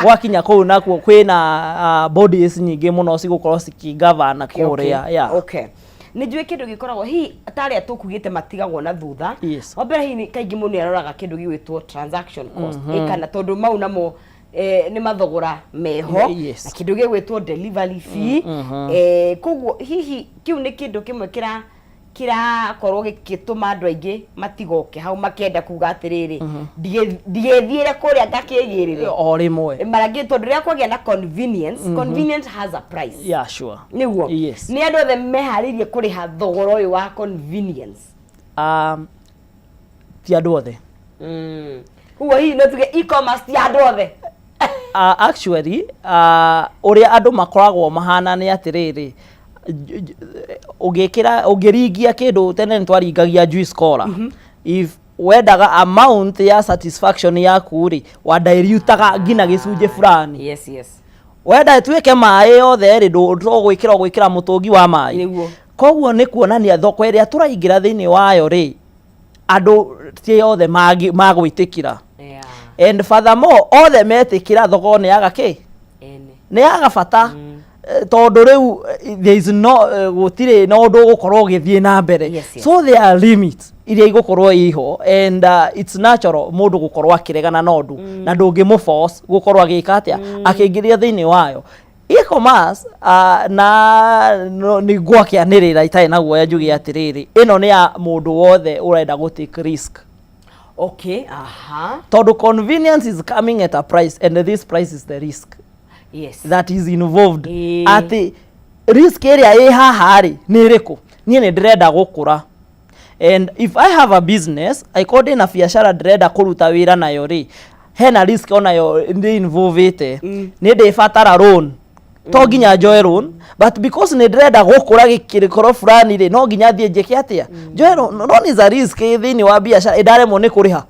gwakinya ku na kwina bodies nyingi muno cigukorwo cikigavana kuria ni njue kindu gikoragwo hi atari atukugite matigagwo na thutha wambere hi kaingi muno aroraga kindu gigwitwo transaction cost kana tondu mau namo ni mathogora meho na kindu gigwitwo delivery fee koguo hihi kiu ni kindu kimwe kira korwo gituma andu aingi matigoke hau makenda kuga atiriri ndigithiire kuria ngakigirire o rimwe marangi tondu ria kwagia na convenience has a price sure niguo ni andu othe meharirie kuriha thogora uyu wa convenience ti andu othe huo hii no tuge e-commerce ti andu othe actually uria andu makoragwo mahana ni atiriri ugiringia kindu tene ntwaringagia juice cola if wendaga amount ya satisfaction yaku ri wadairutaga ngina gicunje fulani wenda tuike mai yothe ri gwikira mutungi wa mai koguo ni kuonania thoko iria turaingira thiini wayo ri andu ti yothe magwitikira and furthermore othe metikira thoko ni yaga ni yaga bata tondu riu there is no gutire no ndu gukorwo githie na mbere so there are limits iria igukorwo iho and it's natural mundu gukorwo akiregana na ndu na ndungi mu force gukorwo agika atia akingiria thiini wayo e-commerce na ni gwakianirira itai na guoya njugi atiriri ino ni ya mundu wothe urenda go take risk Okay, Todo convenience is coming at a price, and this price is the risk. Yes. that is involved. Eh. Ati risk area ĩ haha rĩ nĩ ĩrĩkũ? Niĩ nĩ ndĩrenda gũkũra. And if I have a business, I call in a biacara ndĩrenda kũruta wĩra nayo rĩ, hena risk onayo nĩ involvete. Nĩ ndĩbatara loan. To nginya njoe loan, but because nĩ ndĩrenda gũkũra gĩkĩrĩkoro fulani rĩ, no nginya thiĩ njĩke atĩa? Njoe loan is a risk thĩinĩ wa biacara, ndaremwo nĩ kũrĩha.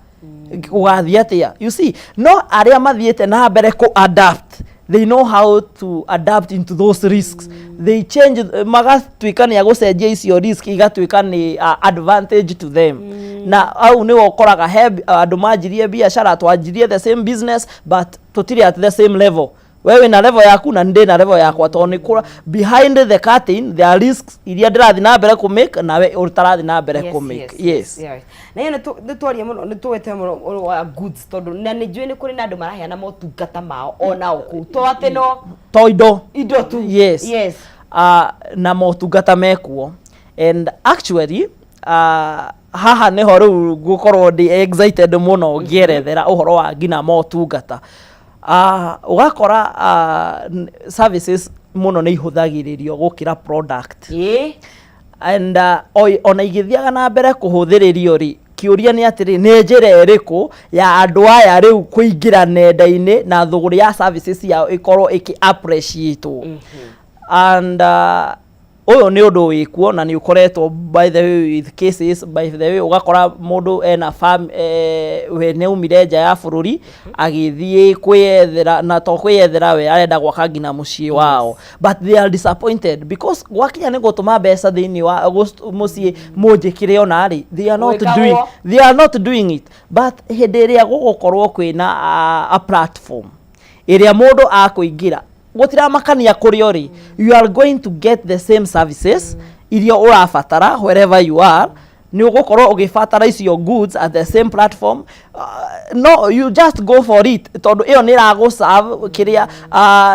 Ũgathiĩ atĩa? You see, no arĩa mathiĩte na mbere ku adapt, they know how to adapt into those risks. They change, magatuĩka nĩ agũcenjia icio risk igatuĩka nĩ advantage to them. Na au nĩ ũkoraga he andũ manjirie biacara, twanjirie the same business but tũtirĩ at the same level. Wewe na level yaku na ndĩ na level yakwa, to nĩ kũra behind the curtain there are risks iria ndĩrathiĩ na mbere kũ make na we ũtarathiĩ na mbere kũ make. Yes. Na hiyo nĩ twaria mũno, nĩ twete mũno wa goods, tondũ na nĩ njũĩ nĩ kũrĩ na andũ maraheana motungata mao onao kũu, to atĩ no to indo tu. Yes. Yes. Na motungata mekuo, and actually haha nĩho rĩu ngũkorwo ndĩ excited mũno ngĩerethera ũhoro wa ngina motungata. Ugakora services muno nĩ ihũthagĩrĩrio gũkĩra product. And ona igĩthiaga na mbere kũhũthĩrĩrio rĩ, kĩũria nĩ atĩrĩ, nĩ njĩra ĩrĩkũ ya andũ aya rĩu kũingĩra nenda-inĩ na thũgũrĩ ya services yao ĩkorwo ĩkĩ appreciate. And ũyũ nĩ ũndũ wĩkuo na nĩ ũkoretwo by the way with cases, by the way ugakora mũndũ ena farm we nĩ umire nja ya bũrũri agĩthiĩ kwĩyethera, na to kwĩyethera we arenda gwaka ngina mũciĩ wao, but they are disappointed because gwakinya nĩ gũtũma mbeca thĩinĩ wa mũciĩ mũnjĩkĩre ona rĩ, they are not doing it. But hĩndĩ ĩrĩa gũgũkorwo kwĩna a platform ĩrĩa mũndũ akũingĩra gũtiramakania kũrĩa ũrĩ, you are going to get the same services iria ũrabatara wherever you are. Nĩ ũgũkorwo ũgĩbatara icio goods at the same platform. No, you just go for it, tondũ ĩyo nĩ ĩragũserve kĩrĩa,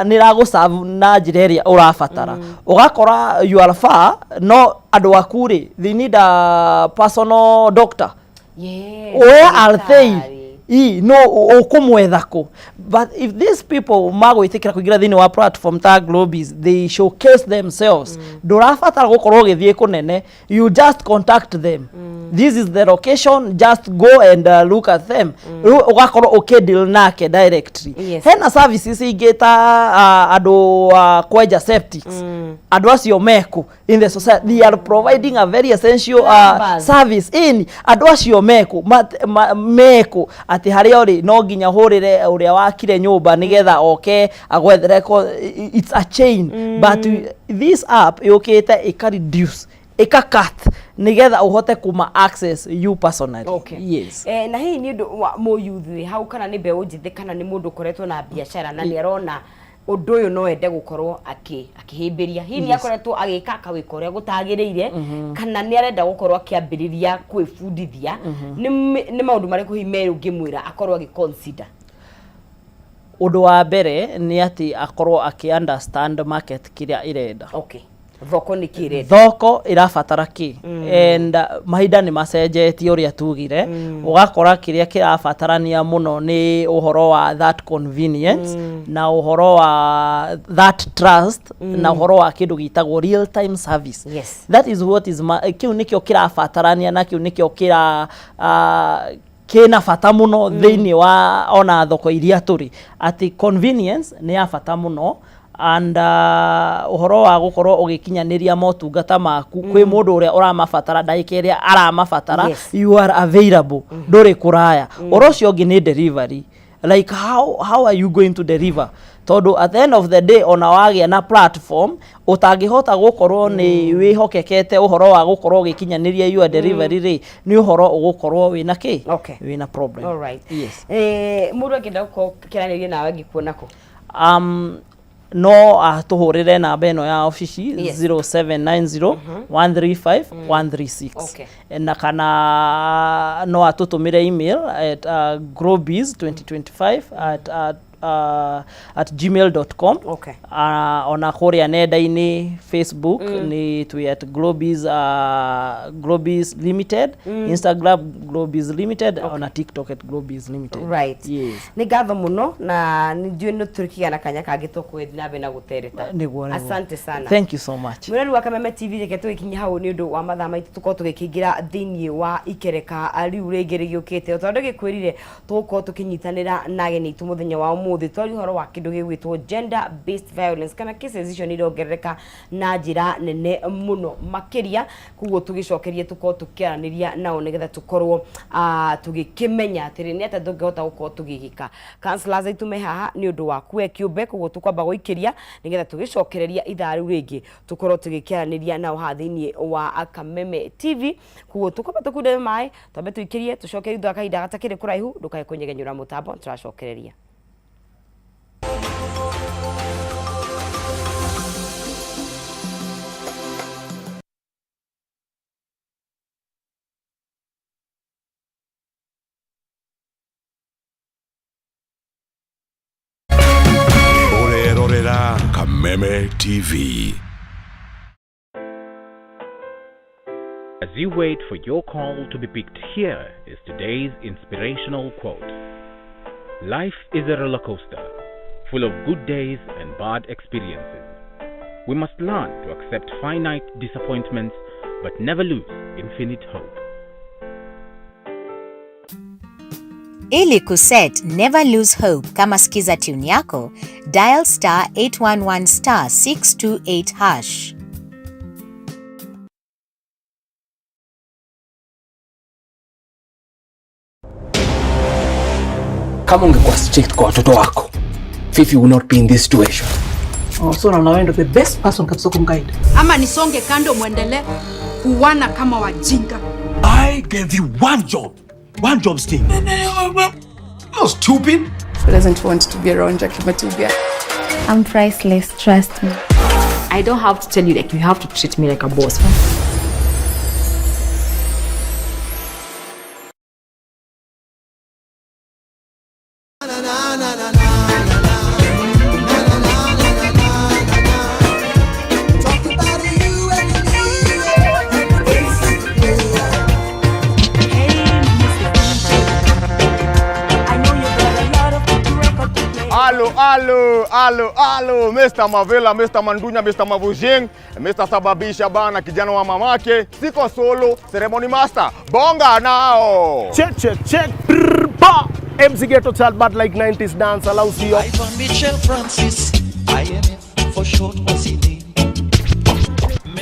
nĩ ĩragũserve na njĩra ĩrĩa ũrabatara. Ũgakora you are far, no andũ aku rĩ, they need a personal doctor. Where are they? No ũkũmwetha kũ? But if these people magwĩtĩkĩra kũingĩra thĩinĩ wa platform ta Globis, they showcase themselves. Ndũrabatara gũkorwo ũgĩthiĩ kũnene, you just contact them. This is the location, just go and look at them. Ũgakorwo ũkĩdeal nake directly. Hena services ingĩ ta andũ kwenja septics. Andũ acio meku in the society, they are providing a very essential service in andũ acio meku ati harĩa ũrĩ no nginya hũrĩre ũrĩa wakire nyũmba nĩgetha oke agwethere. It's a chain. But this app yũkĩte ĩka reduce, ĩka cut nĩgetha ũhote kuma access you personally. Yes. Na hii nĩ ũndũ wa mũyuthi hau, kana nĩ mbeũ njĩthĩ, kana nĩ mũndũ ũkoretwo na biacara na nĩ arona ũndũ ũyũ no ende gũkorwo akĩhĩmbĩria. Hihi nĩ akoretwo agĩka kawĩka ũrĩa gũtagĩrĩire, kana nĩ arenda gũkorwo akĩambĩrĩria kwĩbundithia. Nĩ maũndũ marĩkũ hihi merũ ngĩmwĩra akorwo agĩconsider? Ũndũ wa mbere nĩ atĩ akorwo understand market kĩrĩa irenda. Thoko nĩ kĩrenda, thoko ĩrabatara kĩ. And mahinda nĩ macenjetie ũrĩa tugire. Ũgakora kĩrĩa kĩrabatarania mũno nĩ ũhoro wa that convenience, na ũhoro wa that trust, na ũhoro wa kĩndũ gĩtagwo real time service. That is what is kĩu nĩkĩo kĩrabatarania, na kĩu nĩkĩo kĩna bata mũno thĩinĩ wa ona thoko iria tũrĩ, ati convenience nĩ ya bata mũno. And ũhoro wa gũkorwo ũgĩkinyanĩria motungata maku kwĩ mũndũ ũrĩa ũramabatara ndagĩka ĩrĩa aramabatara, you are available, ndũrĩ kũraya. Ũhoro ũcio ũngĩ nĩ delivery. Like how are you going to deliver? Tondũ at the end of the day ona wagĩa na platform ũtangĩhota gũkorwo nĩ wĩhokekete ũhoro wa gũkorwo ũgĩkinyanĩria your delivery rĩ, nĩ ũhoro ũgũkorwo wĩna kĩ? Wĩna problem. Yes. Mũndũ angĩenda gũkorwo kĩranĩria nawe ngĩkuona kũ? No tuhũrĩre namba ĩno ya ofici 0790 135 136. Na kana no atũtũmĩre email at globis2025 at gmail.com. Okay. Ona korea nenda-ini Facebook ni twi at Globis Limited, Instagram Globis Limited, ona TikTok at Globis Limited. Right. Yes. Ni gatho muno na njui no turikigana kanya kangi tukwithia na be na gutereta. Asante sana. Thank you so much. Mwirari wa Kameme TV reke tugikinya hau ni undu wa mathaa maitu tuko tugikingira thiini wa ikereka riu ringi rigiukite tondu gikwirire tuko tukinyitanira na ageni itu muthenya wa umuthi twari horo wa kindu gigwitwo gender based violence kana cases icio ni rongerereka na njira nene muno makiria kuguo tugicokerie tuko tukiaraniria nao nigetha tukorwo tugikimenya atiri ni ata ndungihota gukorwo tugigika counselors aitu me haha ni undu wa kwe kiumbe kuguo tukwamba guikiria nigetha tugicokereria ithaa riu ringi tukorwo tugikiaraniria nao ha thiini wa Kameme TV kuguo tukwamba tukunde mai twambe tuikirie tucokerie ithaa kahinda gatakiri kuraihu ndukae kunyegenyura mutambo turacokereria. Orerorera Kameme TV. As you wait for your call to be picked, here is today's inspirational quote. Life is a roller coaster, full of good days and bad experiences. We must learn to accept finite disappointments, but never lose infinite hope. Ili kuset never lose hope kama skiza tune yako, dial *811*628#. Kama ungekuwa strict kwa watoto wako, Fifi would not be in this situation. Oh, so now wewe the best person kabisa kumguide. Ama nisonge kando muendelee kuwana kama wajinga. I gave you one job sting. You're stupid. Who doesn't want to be around Jackie Matibia? I'm priceless, trust me. I don't have to tell you, like, you have to treat me like a boss. Alo, Mr. Mavela, Mr. Mandunya, Mr. Mavujing, Mr. Sababisha bana, kijana wa mamake, siko solo, ceremony master, bonga nao. Check, brrrpa. MC Ghetto Child, but like 90s dance, allows you. I'm from Michelle Francis, IMF for short OCD.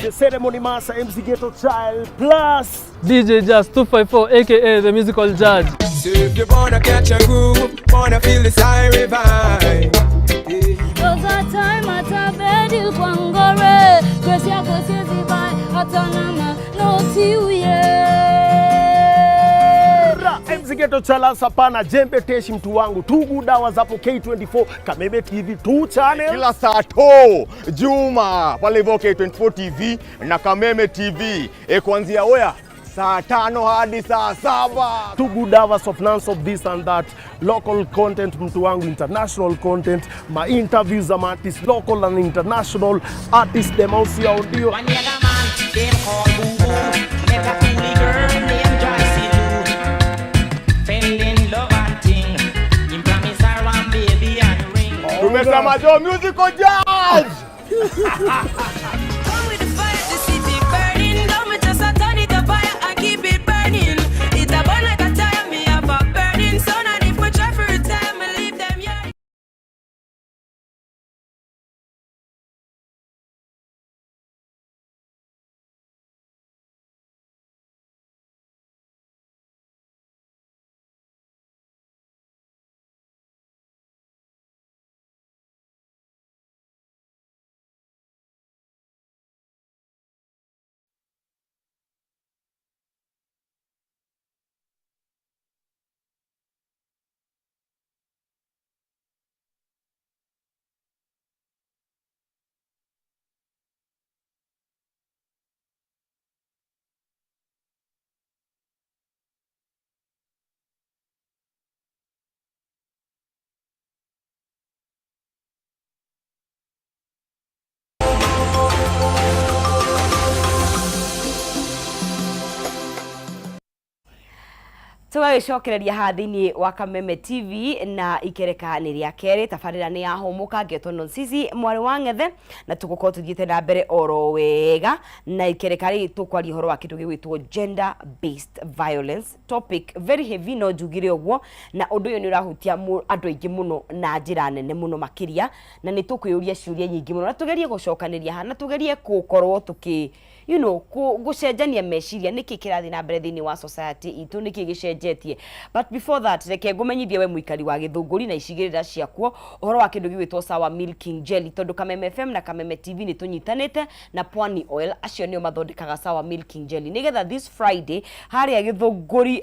The ceremony master, MC Ghetto Child, plus DJ Jazz 254, aka the musical judge. So if you wanna catch a groove, wanna feel the siren vibe. Those are time at a bed you can go re. Cause ya go see the by atanama no tiuye. MC Ghetto Chala sapana jembe teshi mtu wangu tugu dawa zapo K24 Kameme TV 2 channel kila saa to Juma pale hivyo K24 TV na Kameme TV kuanzia oya saa 5 hadi saa 7. Two good hours of none of this and that. Local content mtu wangu, international content, my interviews am artists, local and international artists, them also audio. Tumesema jo musical judge. Tũgagĩcokereria haha thĩinĩ wa Kameme TV na ikereka nĩ rĩa kerĩ tabarĩra nĩ yahũmũka ngetwo Nonsici mwarĩ wa Ng'ethe na tũgũkorwo tũthiĩte na mbere oro wega na ikereka rĩ tũkwaria ũhoro wa kĩndũ gĩgwĩtwo gender based violence, topic very heavy no njugire ũguo na ũndũ ũyũ nĩ ũrahutia andũ aingĩ mũno na njĩra nene mũno makĩria na nĩ tũkwĩyũria ciũria nyingĩ mũno na tũgerie gũcokanĩria haha na tũgerie gũkorwo gũcenjania meciria nĩkĩ kĩrathiĩ na mbere thĩinĩ wa society itũ nĩkĩ gĩcenjetie. But before that reke ngũmenyithie we mũikari wa Gĩthũngũri na icigĩrĩra ciakuo ũhoro wa kĩndũ gĩgwĩtwo Sour Milking Jelly tondũ Kameme FM na Kameme TV nĩ tũnyitanĩte na Pwani Oil acio nĩo mathondekaga Sour Milking Jelly nĩgetha this Friday harĩa Gĩthũngũri